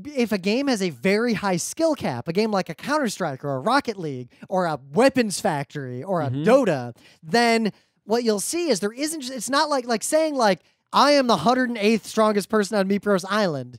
if a game has a very high skill cap, a game like a Counter-Strike or a Rocket League or a Weapons Factory or a Dota, then what you'll see is it's not like saying like, I am the 108th strongest person on Meepros Island.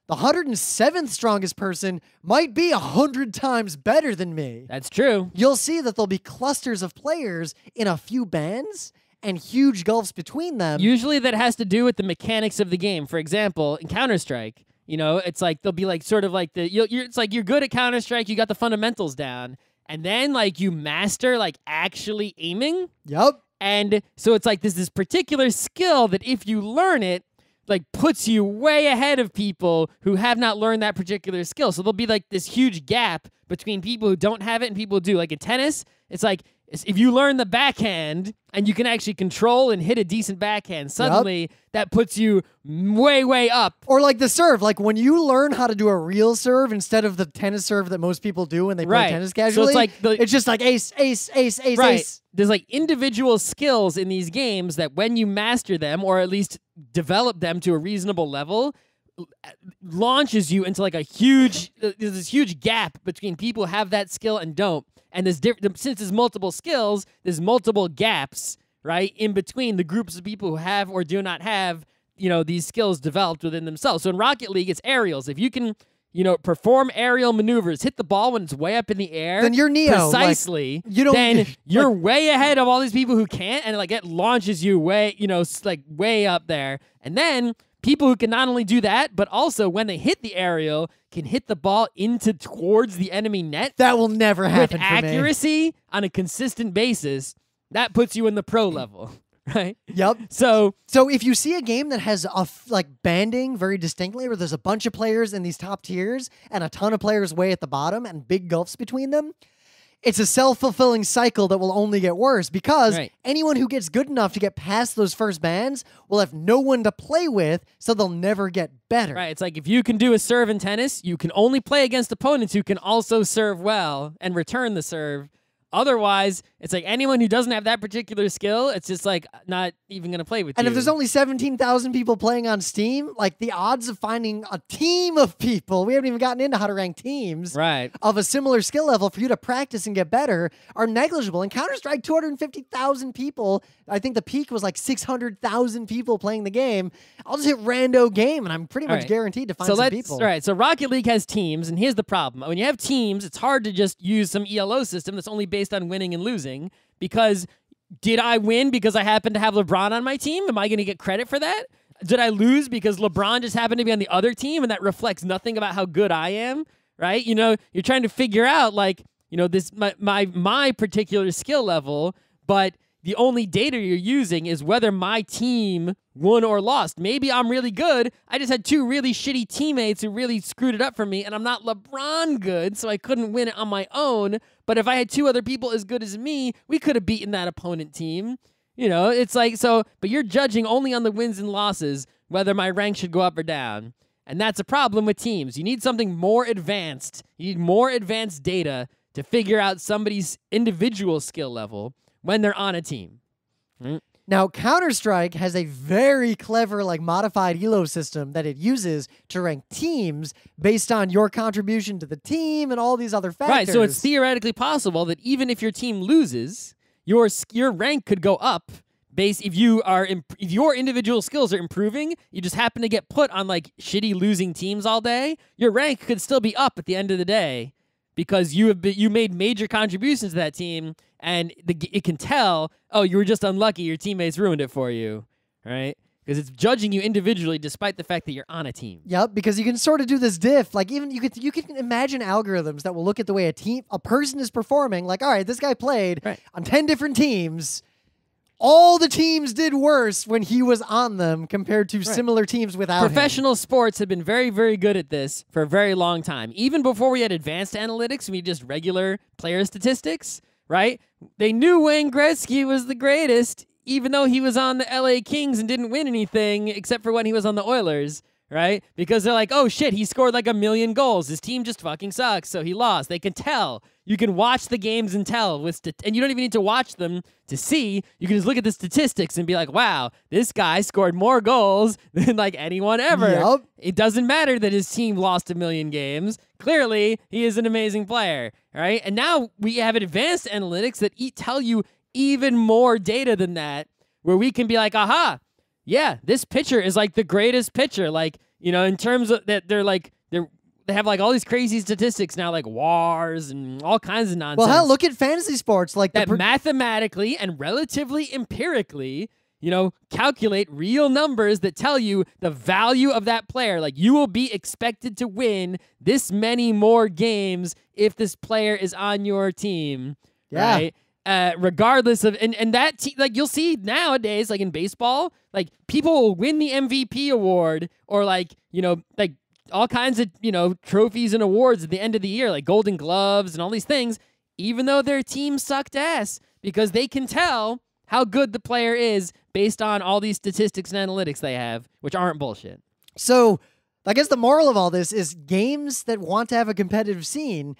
The 107th strongest person might be 100 times better than me. That's true. You'll see that there'll be clusters of players in a few bands and huge gulfs between them. Usually that has to do with the mechanics of the game. For example, in Counter-Strike, it's like they'll be like sort of like it's like you're good at Counter-Strike, you got the fundamentals down, and then like you master like actually aiming. Yep. And so it's like there's this particular skill that if you learn it, like puts you way ahead of people who have not learned that particular skill. So there'll be like this huge gap between people who don't have it and people who do. Like in tennis, it's like if you learn the backhand and you can actually control and hit a decent backhand, suddenly that puts you way, way up. Or like the serve. Like when you learn how to do a real serve instead of the tennis serve that most people do when they play tennis casually, so it's just like ace, ace, ace, ace, ace. There's like individual skills in these games that when you master them, or at least develop them to a reasonable level, launches you into like a huge, there's this huge gap between people who have that skill and don't. And since there's multiple skills, there's multiple gaps, right, in between the groups of people who have or do not have, these skills developed within themselves. So in Rocket League, it's aerials. If you can, perform aerial maneuvers, hit the ball when it's way up in the air, then you're Neo. Precisely. Like, then you're way ahead of all these people who can't, and like it launches you way, like way up there. And then people who can not only do that, but also when they hit the aerial, can hit the ball towards the enemy net. That will never happen with accuracy on a consistent basis. That puts you in the pro level, right? Yep. So if you see a game that has banding very distinctly, where there's a bunch of players in these top tiers and a ton of players way at the bottom and big gulfs between them, it's a self-fulfilling cycle that will only get worse because anyone who gets good enough to get past those first bands will have no one to play with, so they'll never get better. Right. It's like if you can do a serve in tennis, you can only play against opponents who can also serve well and return the serve. Otherwise, it's like anyone who doesn't have that particular skill, it's just like not even going to play with you. And if there's only 17,000 people playing on Steam, like the odds of finding a team of people, we haven't even gotten into how to rank teams, of a similar skill level for you to practice and get better are negligible. In Counter-Strike, 250,000 people, I think the peak was like 600,000 people playing the game. I'll just hit rando game and I'm pretty much guaranteed to find some people. All right, so Rocket League has teams, and here's the problem. When you have teams, it's hard to just use some ELO system that's only based on winning and losing, because did I win because I happen to have LeBron on my team? Am I going to get credit for that? Did I lose because LeBron just happened to be on the other team and that reflects nothing about how good I am, right? You're trying to figure out like, this my particular skill level, but the only data you're using is whether my team won or lost. Maybe I'm really good. I just had two really shitty teammates who really screwed it up for me, and I'm not LeBron good, so I couldn't win it on my own. But if I had two other people as good as me, we could have beaten that opponent team. It's like, so, but you're judging only on the wins and losses, whether my rank should go up or down. And that's a problem with teams. You need something more advanced. You need more advanced data to figure out somebody's individual skill level when they're on a team. Now, Counter-Strike has a very clever, modified ELO system that it uses to rank teams based on your contribution to the team and all these other factors. Right, so it's theoretically possible that even if your team loses, your rank could go up based if your individual skills are improving. You just happen to get put on shitty losing teams all day. Your rank could still be up at the end of the day because you made major contributions to that team. And it can tell, oh, you were just unlucky. Your teammates ruined it for you, right? Because it's judging you individually despite the fact that you're on a team. Yep, because you can sort of do this diff. Even you can imagine algorithms that will look at the way a person is performing. All right, this guy played on 10 different teams. All the teams did worse when he was on them compared to similar teams without him. Professional sports have been very, very good at this for a very long time. Even before we had advanced analytics, we had just regular player statistics. Right? They knew Wayne Gretzky was the greatest, even though he was on the LA Kings and didn't win anything except for when he was on the Oilers, right? Because they're like, oh shit, he scored 1,000,000 goals. His team just fucking sucks, so he lost. They can tell. You can watch the games and tell. And you don't even need to watch them to see. You can just look at the statistics and be like, wow, this guy scored more goals than anyone ever. Yep. It doesn't matter that his team lost 1,000,000 games. Clearly, he is an amazing player, right? And now we have advanced analytics that tell you even more data than that, where we can be like, aha, yeah, this pitcher is the greatest pitcher. In terms of that, they have like all these crazy statistics now, like WARs and all kinds of nonsense. Well, hell, look at fantasy sports, like that mathematically and relatively empirically, you know, calculate real numbers that tell you the value of that player. Like, you will be expected to win this many more games if this player is on your team. Yeah. Right? regardless of and that like you'll see nowadays, like in baseball, like people will win the MVP award or like like all kinds of trophies and awards at the end of the year, like Golden Gloves and all these things, even though their team sucked ass, because they can tell how good the player is based on all these statistics and analytics they have, which aren't bullshit. So I guess the moral of all this is games that want to have a competitive scene.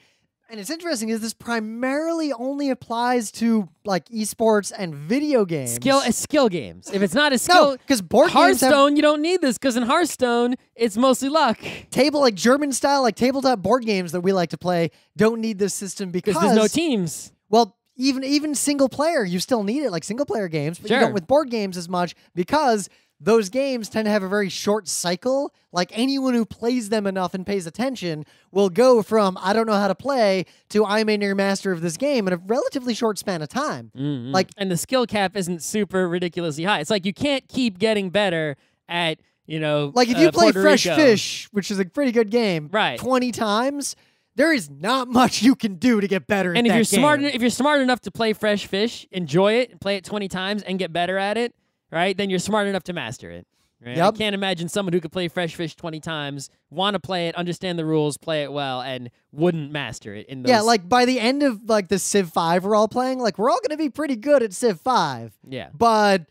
And it's interesting is this primarily only applies to like esports and video games. Skill games. If it's not a skill, because board Hearthstone, games you don't need this because in Hearthstone it's mostly luck. Like German style, like tabletop board games that we like to play don't need this system because there's no teams. Well, even single player, you still need it, like single player games, but sure. You don't with board games as much because those games tend to have a very short cycle. Like anyone who plays them enough and pays attention will go from I don't know how to play to I'm a near master of this game in a relatively short span of time. Mm-hmm. Like, and the skill cap isn't super ridiculously high. It's like you can't keep getting better at like if you play Puerto Fresh Rico. Fish, which is a pretty good game, right, 20 times. There is not much you can do to get better at that game. And if you're smart enough to play Fresh Fish, enjoy it, and play it 20 times and get better at it, right? Then you're smart enough to master it. Right? Yep. I can't imagine someone who could play Fresh Fish 20 times, want to play it, understand the rules, play it well, and wouldn't master it. Yeah, like by the end of like the Civ 5 we're all playing, like we're all going to be pretty good at Civ 5. Yeah. But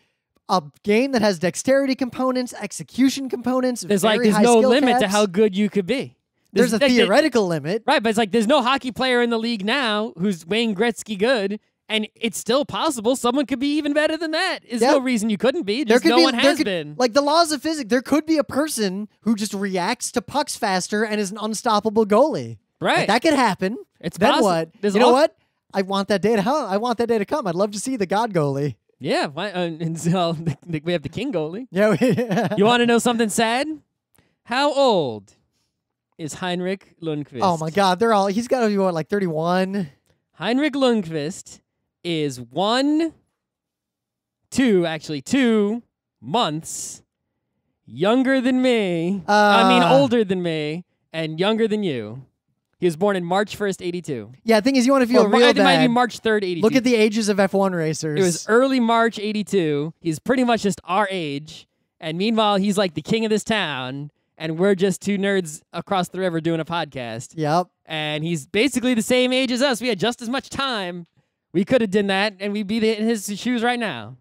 a game that has dexterity components, execution components, there's high no skill limit caps. to how good you could be. There's a theoretical limit. Right, but it's like there's no hockey player in the league now who's Wayne Gretzky good, and it's still possible someone could be even better than that. There's no reason you couldn't be. Just no one has been. Like the laws of physics, there could be a person who just reacts to pucks faster and is an unstoppable goalie. Right. Like, that could happen. It's then possible. What? You know what? I want that day to I want that day to come. I'd love to see the god goalie. Yeah, and so we have the king goalie. Yeah. You want to know something sad? How old is Heinrich Lundqvist? Oh my God, he's got to be what, like 31? Heinrich Lundqvist is 2 months younger than me. Older than me and younger than you. He was born in March 1st, 82. Yeah, the thing is, you want to feel real bad. It might be March 3rd, 82. Look at the ages of F1 racers. It was early March 82. He's pretty much just our age. And meanwhile, he's like the king of this town. And we're just two nerds across the river doing a podcast. Yep. And he's basically the same age as us. We had just as much time. We could have done that, and we'd be in his shoes right now.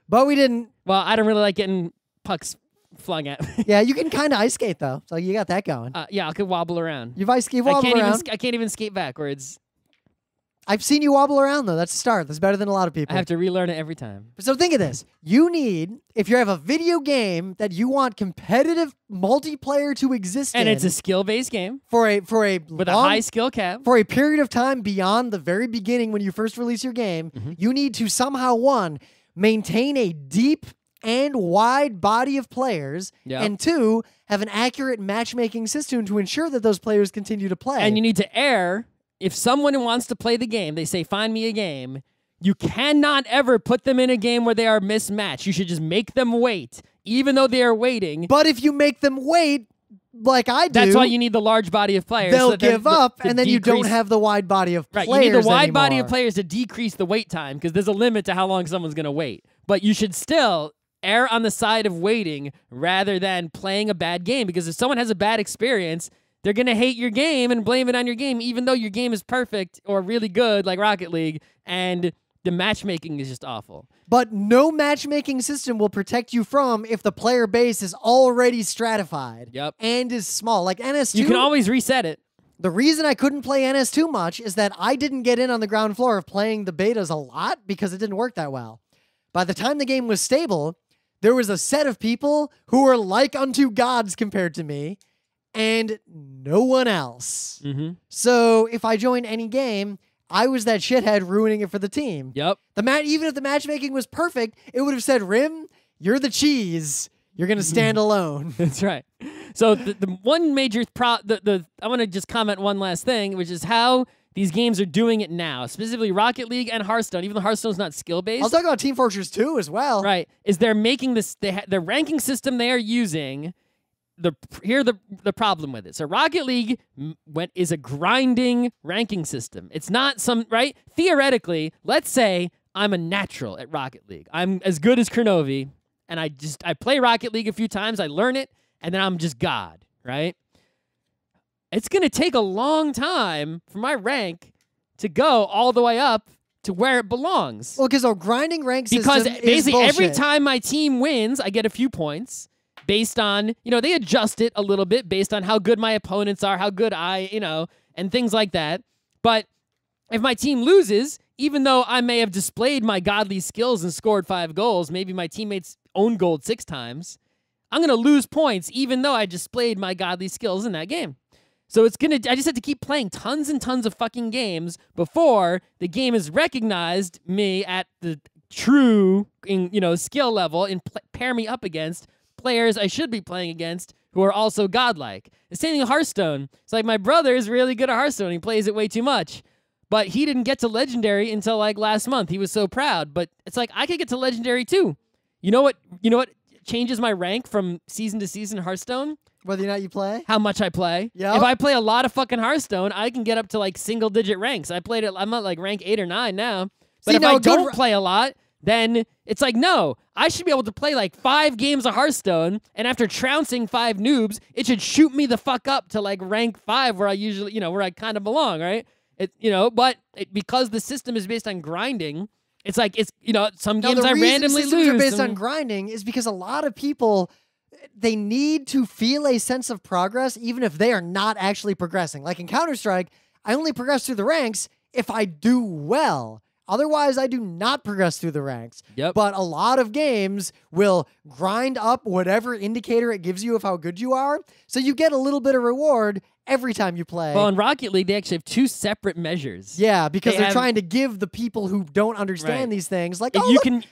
But we didn't. Well, I don't really like getting pucks flung at me. Yeah, you can kind of ice skate, though. So you got that going. Yeah, I could wobble around. You've ice skate wobble around? I can't even skate backwards. I've seen you wobble around, though. That's a start. That's better than a lot of people. I have to relearn it every time. So think of this. You need, if you have a video game that you want competitive multiplayer to exist and it's a skill-based game. With a high skill cap. For a period of time beyond the very beginning when you first release your game, you need to somehow, one, maintain a deep and wide body of players, and two, have an accurate matchmaking system to ensure that those players continue to play. And you need to err. If someone wants to play the game, they say, find me a game, you cannot ever put them in a game where they are mismatched. You should just make them wait, even though they are waiting. But if you make them wait, like I do... That's why you need the large body of players. They'll give up, and then you don't have the wide body of players Right, you need the wide anymore. body of players to decrease the wait time, because there's a limit to how long someone's going to wait. But you should still err on the side of waiting rather than playing a bad game, because if someone has a bad experience... They're going to hate your game and blame it on your game, even though your game is perfect or really good, like Rocket League, and the matchmaking is just awful. But no matchmaking system will protect you from if the player base is already stratified and is small. Like NS2... You can always reset it. The reason I couldn't play NS2 much is that I didn't get in on the ground floor of playing the betas a lot because it didn't work that well. By the time the game was stable, there was a set of people who were like unto gods compared to me, and no one else. So if I joined any game, I was that shithead ruining it for the team. Yep. Even if the matchmaking was perfect, it would have said, Rim, you're the cheese. You're going to stand alone. That's right. So the one major I want to just comment one last thing, which is how these games are doing it now, specifically Rocket League and Hearthstone, even though Hearthstone's not skill-based. I'll talk about Team Fortress 2 as well. Right. Is they're making this, the ranking system they are using... here's the problem with it. So Rocket League is a grinding ranking system. It's not some, right? Theoretically, let's say I'm a natural at Rocket League. I'm as good as Kronovi, and I play Rocket League a few times, I learn it, and then I'm just God, right? It's going to take a long time for my rank to go all the way up to where it belongs. Well, because a grinding rank system because basically is bullshit. every time my team wins, I get a few points based on, they adjust it a little bit based on how good my opponents are, how good I, and things like that. But if my team loses, even though I may have displayed my godly skills and scored 5 goals, maybe my teammates own gold 6 times, I'm going to lose points even though I displayed my godly skills in that game. So I just have to keep playing tons and tons of fucking games before the game has recognized me at the true, skill level and pair me up against players I should be playing against who are also godlike. The same thing with Hearthstone. It's like my brother is really good at Hearthstone. He plays it way too much. But he didn't get to Legendary until like last month. He was so proud. But it's like I could get to Legendary too. You know what changes my rank from season to season in Hearthstone? Whether or not you play? How much I play. Yep. If I play a lot of fucking Hearthstone, I can get up to like single-digit ranks. I'm at like rank 8 or 9 now. But if I don't play a lot, then it's like, no, I should be able to play like 5 games of Hearthstone, and after trouncing 5 noobs, it should shoot me the fuck up to like rank 5 where I usually, where I kind of belong, right? Because the system is based on grinding, it's like, some games I randomly lose. The reason systems are based on grinding is because a lot of people, they need to feel a sense of progress even if they are not actually progressing. Like in Counter-Strike, I only progress through the ranks if I do well. Otherwise, I do not progress through the ranks. Yep. But a lot of games will grind up whatever indicator it gives you of how good you are, so you get a little bit of reward every time you play. Well, in Rocket League, they actually have 2 separate measures. Yeah, because they're trying to give the people who don't understand these things, like,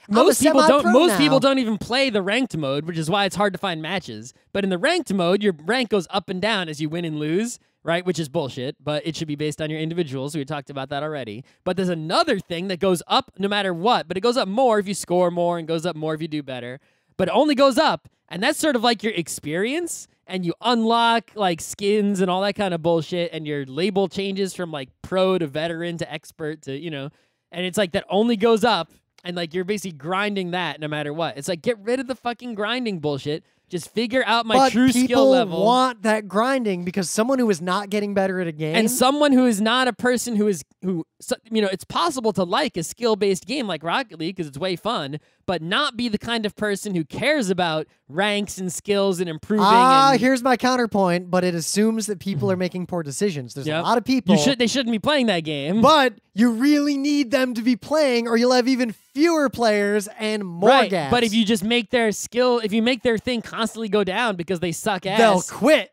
most people don't even play the ranked mode, which is why it's hard to find matches. But in the ranked mode, your rank goes up and down as you win and lose. Right, which is bullshit, but it should be based on your individuals. We talked about that already. But there's another thing that goes up no matter what, but it goes up more if you score more and goes up more if you do better. But it only goes up, and that's sort of like your experience, and you unlock like skins and all that kind of bullshit, and your label changes from like pro to veteran to expert to, and it's like that only goes up, and like you're basically grinding that no matter what. It's like, get rid of the fucking grinding bullshit. Just figure out my true skill level. People want that grinding because someone who is not getting better at a game, and someone who is not a person who it's possible to like a skill-based game like Rocket League because it's way fun, but not be the kind of person who cares about ranks and skills and improving. Here's my counterpoint, but it assumes that people are making poor decisions. There's a lot of people. They shouldn't be playing that game. But you really need them to be playing, or you'll have even fewer players and more gaps. But if you just make their thing constantly go down because they suck ass,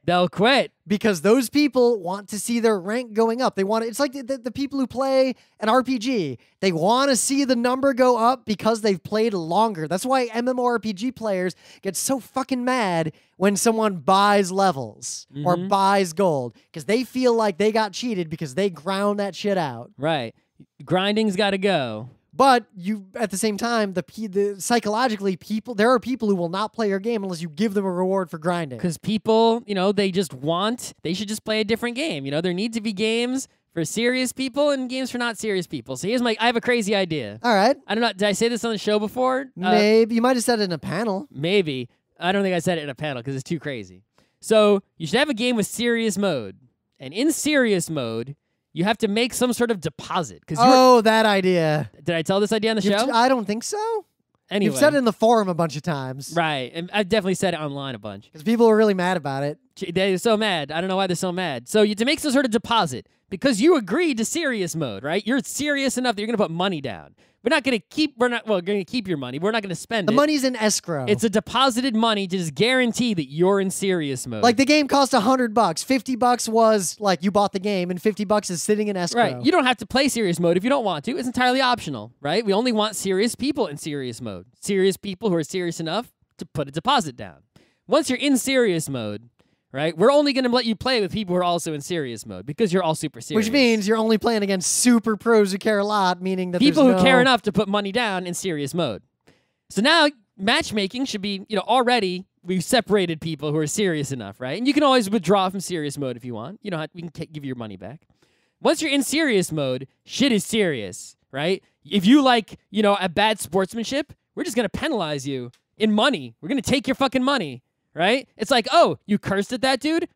they'll quit. Because those people want to see their rank going up. It's like the people who play an RPG. They want to see the number go up because they've played longer. That's why MMORPG players get so fucking mad when someone buys levels or buys gold, because they feel like they got cheated because they ground that shit out. Right. Grinding's got to go. But at the same time, psychologically, there are people who will not play your game unless you give them a reward for grinding. Because people, they should just play a different game. There need to be games for serious people and games for not serious people. So I have a crazy idea. All right. I don't know. Did I say this on the show before? Maybe. You might have said it in a panel. Maybe. I don't think I said it in a panel because it's too crazy. So you should have a game with serious mode. And in serious mode, you have to make some sort of deposit. That idea. Did I tell this idea on the show? I don't think so. Anyway. You've said it in the forum a bunch of times. Right. And I've definitely said it online a bunch. Because people were really mad about it. They're so mad. I don't know why they're so mad. So you have to make some sort of deposit because you agreed to serious mode, right? You're serious enough that you're going to put money down. We're going to keep your money. We're not going to spend it. The money's in escrow. It's a deposited money to just guarantee that you're in serious mode. Like the game cost $100. $50 was like you bought the game, and $50 is sitting in escrow. Right. You don't have to play serious mode if you don't want to. It's entirely optional, right? We only want serious people in serious mode. Serious people who are serious enough to put a deposit down. Once you're in serious mode, right, we're only going to let you play with people who are also in serious mode because you're all super serious. Which means you're only playing against super pros who care a lot, meaning that people who care enough to put money down in serious mode. So now matchmaking should be, already we've separated people who are serious enough, right? And you can always withdraw from serious mode if you want. You know, we can give you your money back. Once you're in serious mode, shit is serious, right? If you like, you know, a bad sportsmanship, we're just gonna penalize you in money. We're gonna take your fucking money, right? It's like, oh, you cursed at that dude?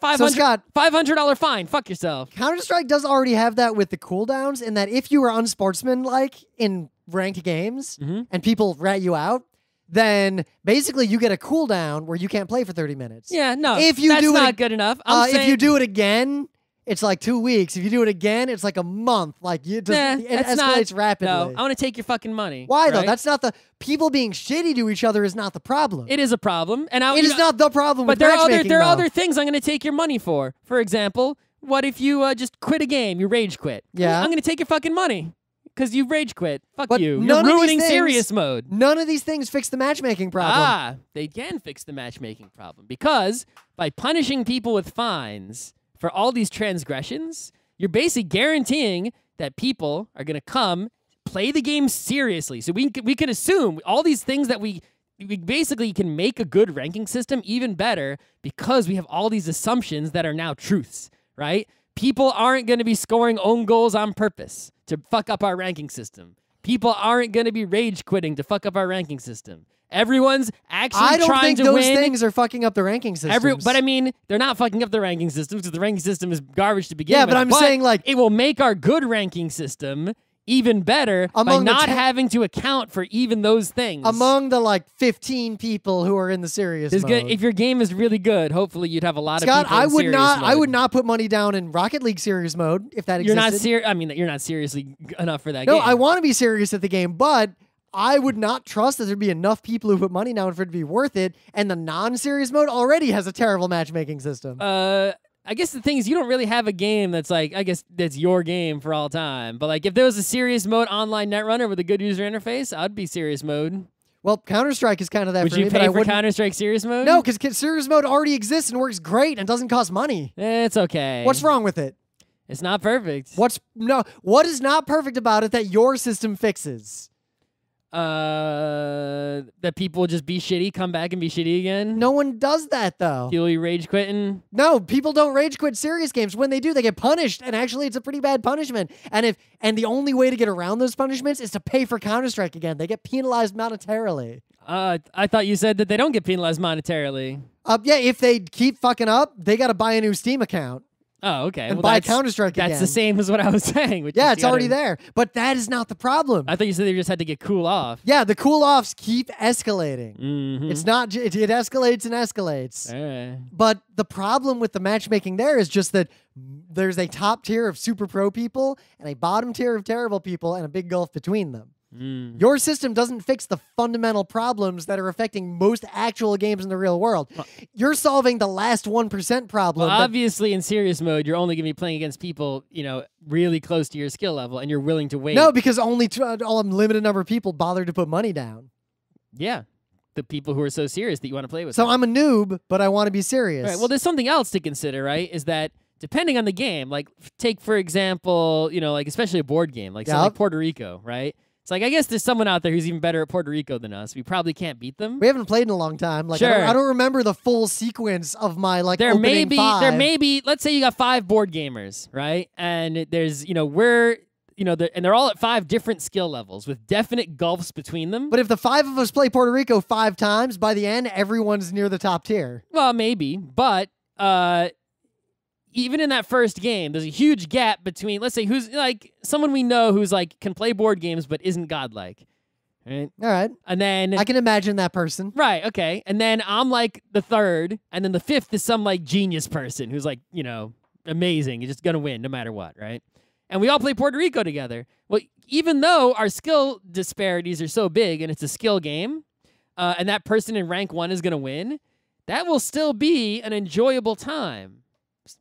$500 fine. Fuck yourself. Counter-Strike does already have that with the cooldowns, in that if you are unsportsmanlike in ranked games and people rat you out, then basically you get a cooldown where you can't play for 30 minutes. Yeah, no, if you that's do not good enough. If you do it again, it's like 2 weeks. If you do it again, it's like a month. Like it escalates rapidly. No, I want to take your fucking money. Why though? Right? That's not the people being shitty to each other is not the problem. It is a problem, and it is not the problem. But with matchmaking, there are other things I'm going to take your money for. For example, what if you just quit a game? You rage quit. Yeah, I'm going to take your fucking money because you rage quit. Fuck but you. You're ruining serious mode. None of these things fix the matchmaking problem. Ah, they can fix the matchmaking problem because by punishing people with fines for all these transgressions, you're basically guaranteeing that people are going to come play the game seriously. So we can assume all these things that we basically can make a good ranking system even better because we have all these assumptions that are now truths, right? People aren't going to be scoring own goals on purpose to fuck up our ranking system. People aren't going to be rage quitting to fuck up our ranking system. Everyone's actually trying to win. I don't think those things are fucking up the ranking systems. But I mean, they're not fucking up the ranking systems because the ranking system is garbage to begin with. Yeah, but I'm saying like it will make our good ranking system even better by not having to account for even those things. Among the like 15 people who are in the serious mode. If your game is really good, hopefully you'd have a lot of people in serious mode. I would not put money down in Rocket League serious mode if that existed. You're not seriously enough for that game. No, I want to be serious at the game, but I would not trust that there'd be enough people who put money down for it to be worth it, and the non-serious mode already has a terrible matchmaking system. I guess the thing is you don't really have a game that's like, I guess that's your game for all time. But like if there was a serious mode online netrunner with a good user interface, I'd be serious mode. Well, Counter-Strike is kind of that for me. Would you pay for Counter-Strike serious mode? No, because serious mode already exists and works great and doesn't cost money. It's okay. What's wrong with it? It's not perfect. What is not perfect about it that your system fixes? That people will just be shitty, come back and be shitty again? No one does that, though. People be rage quitting? No, people don't rage quit serious games. When they do, they get punished, and actually it's a pretty bad punishment. And the only way to get around those punishments is to pay for Counter-Strike again. They get penalized monetarily. I thought you said that they don't get penalized monetarily. Yeah, if they keep fucking up, they got to buy a new Steam account. Oh, okay. And buy Counter-Strike again. That's the same as what I was saying. Yeah, it's already there. But that is not the problem. I thought you said they just had to get cool off. Yeah, the cool-offs keep escalating. Mm-hmm. It's not... It escalates and escalates. All right. But the problem with the matchmaking there is just that there's a top tier of super pro people and a bottom tier of terrible people and a big gulf between them. Your system doesn't fix the fundamental problems that are affecting most actual games in the real world. You're solving the last 1% problem. Well, obviously, in serious mode, you're only going to be playing against people, really close to your skill level, and you're willing to wait. No, because only a limited number of people bother to put money down. Yeah. The people who are so serious that you want to play with. So I'm a noob, but I want to be serious. All right, well, there's something else to consider, right? Is that depending on the game, like take, for example, like especially a board game, like, like Puerto Rico, right? It's like, I guess there's someone out there who's even better at Puerto Rico than us. We probably can't beat them. We haven't played in a long time. Like, sure. I don't remember the full sequence of my, there opening five. There may be, let's say you got 5 board gamers, right? And there's, and they're all at 5 different skill levels with definite gulfs between them. But if the 5 of us play Puerto Rico 5 times, by the end, everyone's near the top tier. Well, maybe. But, even in that first game, there's a huge gap between, let's say, who's like someone we know who's like can play board games but isn't godlike. Right? All right. And then I can imagine that person. Right, okay. And then I'm like the 3rd, and then the 5th is some like genius person who's like, amazing. You're just gonna win no matter what, right? And we all play Puerto Rico together. Well, even though our skill disparities are so big and it's a skill game, and that person in rank 1 is gonna win, that will still be an enjoyable time.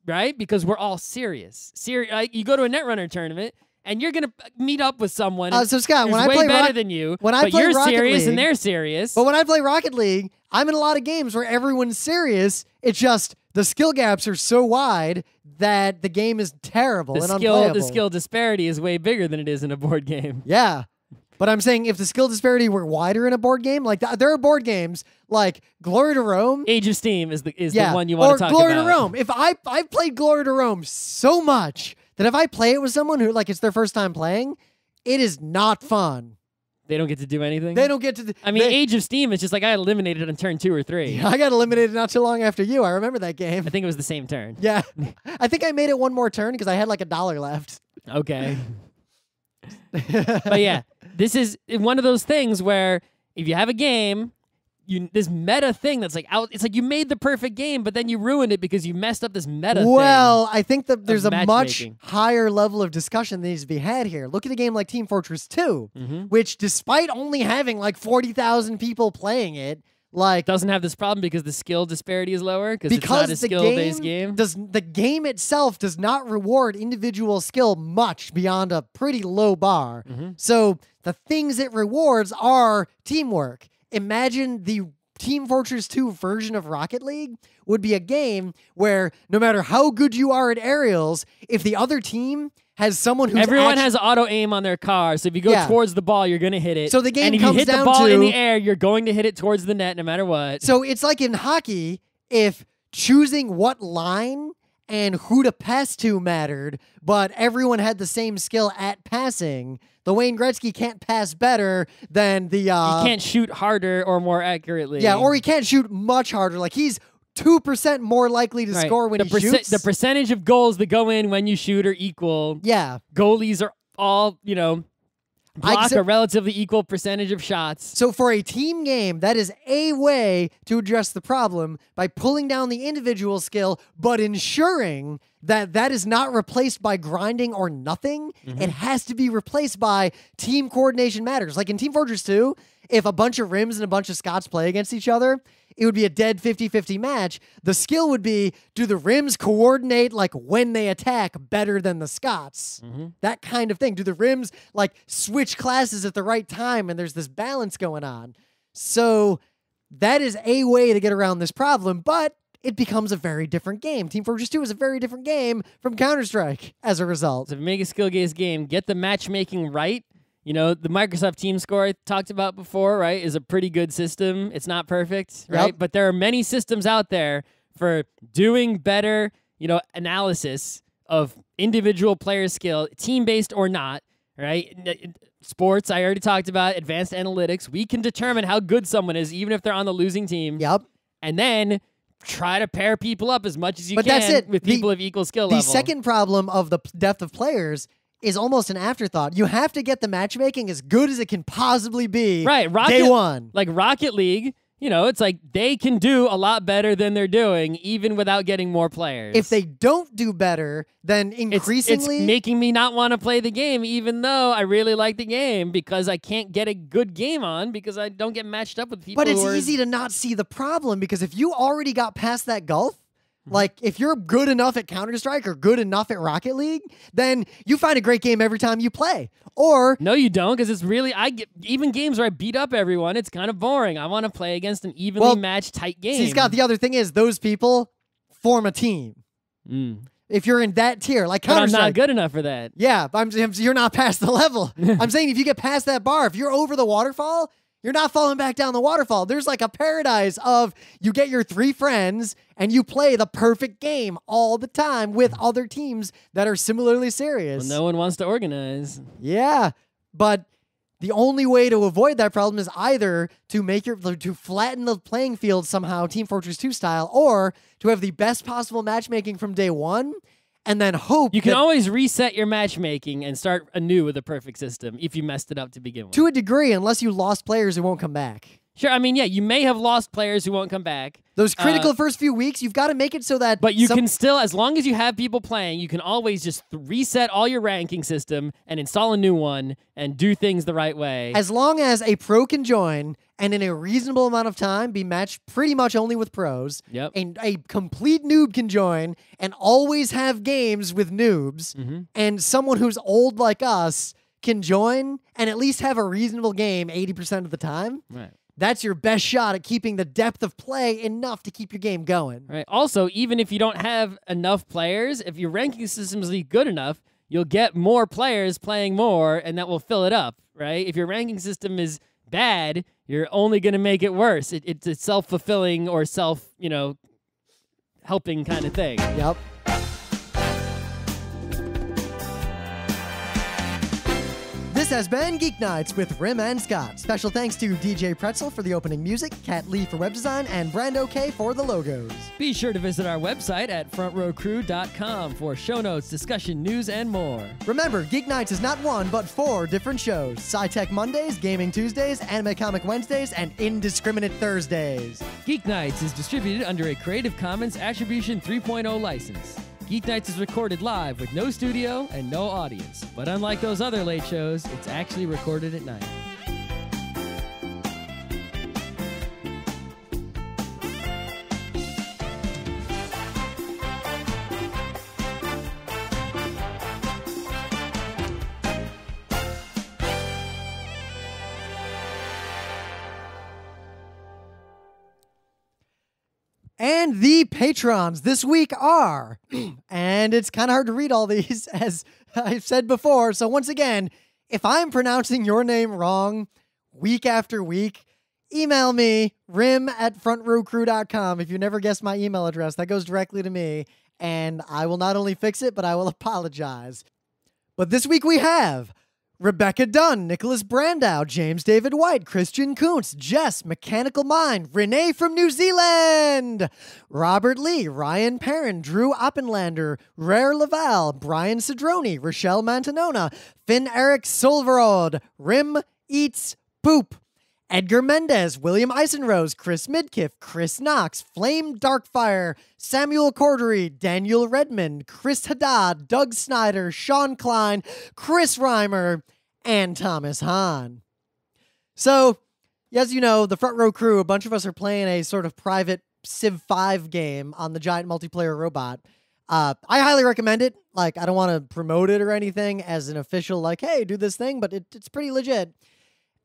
Right? Because we're all serious. Like you go to a Netrunner tournament and you're going to meet up with someone so Scott, who's when I way play better than you, but you're serious and they're serious. But when I play Rocket League, I'm in a lot of games where everyone's serious. It's just the skill gaps are so wide that the game is terrible and unplayable. The skill disparity is way bigger than it is in a board game. Yeah. But I'm saying if the skill disparity were wider in a board game, like there are board games like Glory to Rome. Age of Steam is the one you want to talk about. Or Glory to Rome. If I've played Glory to Rome so much that if I play it with someone who like it's their first time playing, it is not fun. They don't get to do anything? They don't get to... I mean, Age of Steam, it's just like I eliminated on turn 2 or 3. Yeah, I got eliminated not too long after you. I remember that game. I think it was the same turn. Yeah. I think I made it one more turn because I had like $1 left. Okay. But yeah, this is one of those things where if you have a game... this meta thing that's like out. It's like you made the perfect game, but then you ruined it because you messed up this meta thing. Well, I think that there's a much higher level of discussion that needs to be had here. Look at a game like Team Fortress 2, which despite only having like 40,000 people playing it, like doesn't have this problem because the skill disparity is lower because it's not a skill-based game. The game itself does not reward individual skill much beyond a pretty low bar. So the things it rewards are teamwork. Imagine the Team Fortress 2 version of Rocket League would be a game where no matter how good you are at aerials, if the other team has someone who's everyone has auto aim on their car, so if you go towards the ball, you're gonna hit it. So the game and if comes you hit down the ball to in the air, you're going to hit it towards the net no matter what. So it's like in hockey, if choosing what line and who to pass to mattered, but everyone had the same skill at passing. The Wayne Gretzky can't pass better than the... he can't shoot harder or more accurately. Yeah, or he can't shoot much harder. Like, he's 2% more likely to score when he shoots. The percentage of goals that go in when you shoot are equal. Yeah. Goalies are all, block a relatively equal percentage of shots. So for a team game, that is a way to address the problem by pulling down the individual skill, but ensuring that that is not replaced by grinding or nothing. It has to be replaced by team coordination matters. Like in Team Fortress 2, if a bunch of Rims and a bunch of Scots play against each other, it would be a dead 50-50 match. The skill would be, do the Rims coordinate like when they attack better than the Scots? That kind of thing. Do the Rims like switch classes at the right time and there's this balance going on? So that is a way to get around this problem, but it becomes a very different game. Team Fortress 2 is a very different game from Counter-Strike as a result. So if you make a skill-based game, get the matchmaking right. The Microsoft Team Score I talked about before, right, is a pretty good system. It's not perfect, right? Yep. But there are many systems out there for doing better, analysis of individual player skill, team-based or not, right? Sports, I already talked about, advanced analytics. We can determine how good someone is, even if they're on the losing team. Yep. And then try to pair people up as much as you but can that's it. with people of equal skill level. The second problem of the depth of players is almost an afterthought. You have to get the matchmaking as good as it can possibly be day one. Like Rocket League, it's like they can do a lot better than they're doing even without getting more players. If they don't do better, then increasingly... It's making me not want to play the game even though I really like the game because I can't get a good game on because I don't get matched up with people But it's easy to not see the problem because if you already got past that gulf, like, if you're good enough at Counter-Strike or good enough at Rocket League, then you find a great game every time you play. Or... No, you don't, because it's really... even games where I beat up everyone, it's kind of boring. I want to play against an evenly matched, tight game. See, Scott, the other thing is those people form a team. If you're in that tier, like Counter-Strike... But I'm not good enough for that. Yeah, you're not past the level. I'm saying if you get past that bar, if you're over the waterfall... You're not falling back down the waterfall. There's like a paradise of you get your 3 friends and you play the perfect game all the time with other teams that are similarly serious. Well, no one wants to organize. Yeah, but the only way to avoid that problem is either to flatten the playing field somehow, Team Fortress 2 style, or to have the best possible matchmaking from day one. And then hope you can always reset your matchmaking and start anew with a perfect system if you messed it up to begin with. To a degree, unless you lost players who won't come back. Sure, I mean, yeah, you may have lost players who won't come back. Those critical first few weeks, you've got to make it so that... But you can still, as long as you have people playing, you can always just reset all your ranking system and install a new one and do things the right way. As long as a pro can join and in a reasonable amount of time be matched pretty much only with pros, and a complete noob can join and always have games with noobs, and someone who's old like us can join and at least have a reasonable game 80% of the time. Right. That's your best shot at keeping the depth of play enough to keep your game going. Right. Also, even if you don't have enough players, if your ranking system is good enough, you'll get more players playing more, and that will fill it up, right? If your ranking system is bad, you're only going to make it worse. It's a self-fulfilling or helping kind of thing. Yep. This has been Geek Nights with Rim and Scott. Special thanks to DJ Pretzel for the opening music, Kat Lee for web design, and Brando K for the logos. Be sure to visit our website at frontrowcrew.com for show notes, discussion, news, and more. Remember, Geek Nights is not one, but 4 different shows. Sci-Tech Mondays, Gaming Tuesdays, Anime Comic Wednesdays, and Indiscriminate Thursdays. Geek Nights is distributed under a Creative Commons Attribution 3.0 license. Geek Nights is recorded live with no studio and no audience. But unlike those other late shows, it's actually recorded at night. And the patrons this week are, and it's kind of hard to read all these, as I've said before. So once again, if I'm pronouncing your name wrong week after week, email me, rim@frontrowcrew.com. If you never guessed my email address, that goes directly to me, and I will not only fix it, but I will apologize. But this week we have Rebecca Dunn, Nicholas Brandow, James David White, Christian Kuntz, Jess, Mechanical Mind, Renee from New Zealand, Robert Lee, Ryan Perrin, Drew Oppenlander, Rare Laval, Brian Cedrone, Rochelle Mantanona, Finn Eric Solverod, Rim Eats Poop, Edgar Mendez, William Eisenrose, Chris Midkiff, Chris Knox, Flame Darkfire, Samuel Cordery, Daniel Redmond, Chris Haddad, Doug Snyder, Sean Klein, Chris Reimer, and Thomas Hahn. So, as you know, the Front Row Crew, a bunch of us are playing a sort of private Civ V game on the giant multiplayer robot. I highly recommend it. Like, I don't want to promote it or anything as an official, like, hey, do this thing, but it's pretty legit.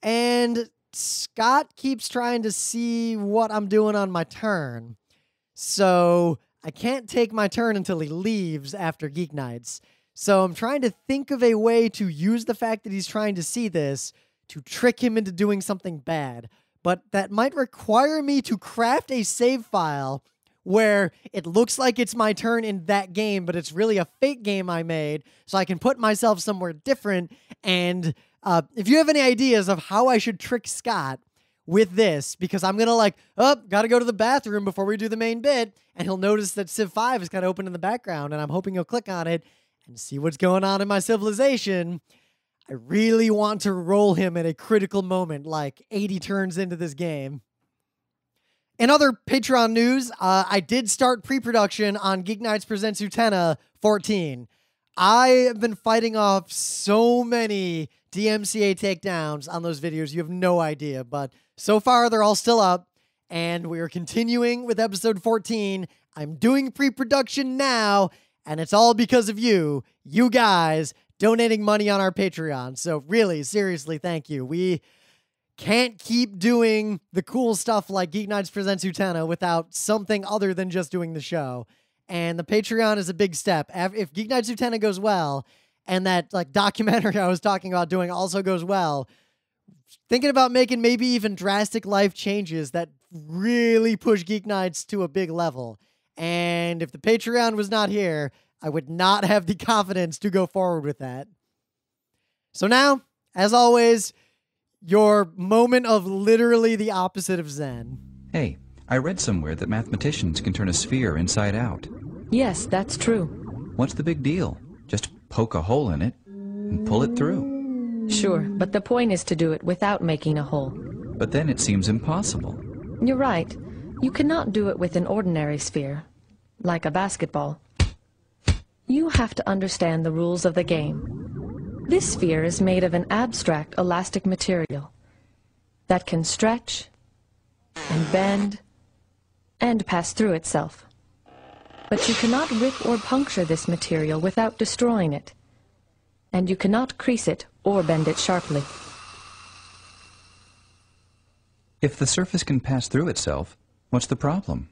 And Scott keeps trying to see what I'm doing on my turn. So I can't take my turn until he leaves after Geek Nights. So I'm trying to think of a way to use the fact that he's trying to see this to trick him into doing something bad. But that might require me to craft a save file where it looks like it's my turn in that game, but it's really a fake game I made, so I can put myself somewhere different. And if you have any ideas of how I should trick Scott with this, because I'm going to gotta go to the bathroom before we do the main bit, and he'll notice that Civ 5 is kind of open in the background, and I'm hoping he'll click on it and see what's going on in my civilization. I really want to roll him at a critical moment, like 80 turns into this game. In other Patreon news, I did start pre-production on Geek Nights Presents Utena 14. I have been fighting off so many DMCA takedowns on those videos, you have no idea. But so far, they're all still up, and we are continuing with episode 14. I'm doing pre-production now, and it's all because of you guys, donating money on our Patreon. So really, seriously, thank you. We can't keep doing the cool stuff like Geek Nights Presents Utena without something other than just doing the show. And the Patreon is a big step. If Geek Nights Utena goes well, and that documentary I was talking about doing also goes well, thinking about making maybe even drastic life changes that really push Geek Nights to a big level. And if the Patreon was not here, I would not have the confidence to go forward with that. So now, as always, your moment of literally the opposite of Zen. Hey, I read somewhere that mathematicians can turn a sphere inside out. Yes, that's true. What's the big deal? Just poke a hole in it and pull it through. Sure, but the point is to do it without making a hole. But then it seems impossible. You're right. You cannot do it with an ordinary sphere, like a basketball. You have to understand the rules of the game. This sphere is made of an abstract elastic material that can stretch and bend and pass through itself. But you cannot rip or puncture this material without destroying it, and you cannot crease it or bend it sharply. If the surface can pass through itself, what's the problem?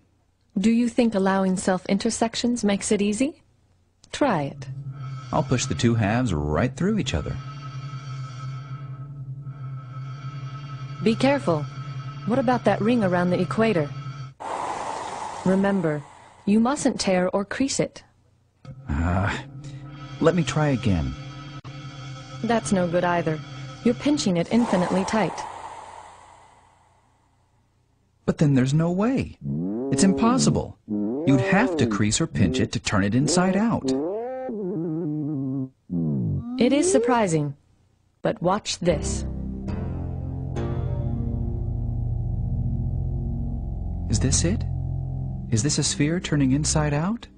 Do you think allowing self-intersections makes it easy? Try it. I'll push the two halves right through each other. Be careful. What about that ring around the equator? Remember, you mustn't tear or crease it. Let me try again. That's no good either. You're pinching it infinitely tight. But then there's no way. It's impossible. You'd have to crease or pinch it to turn it inside out. It is surprising, but watch this. Is this it? Is this a sphere turning inside out?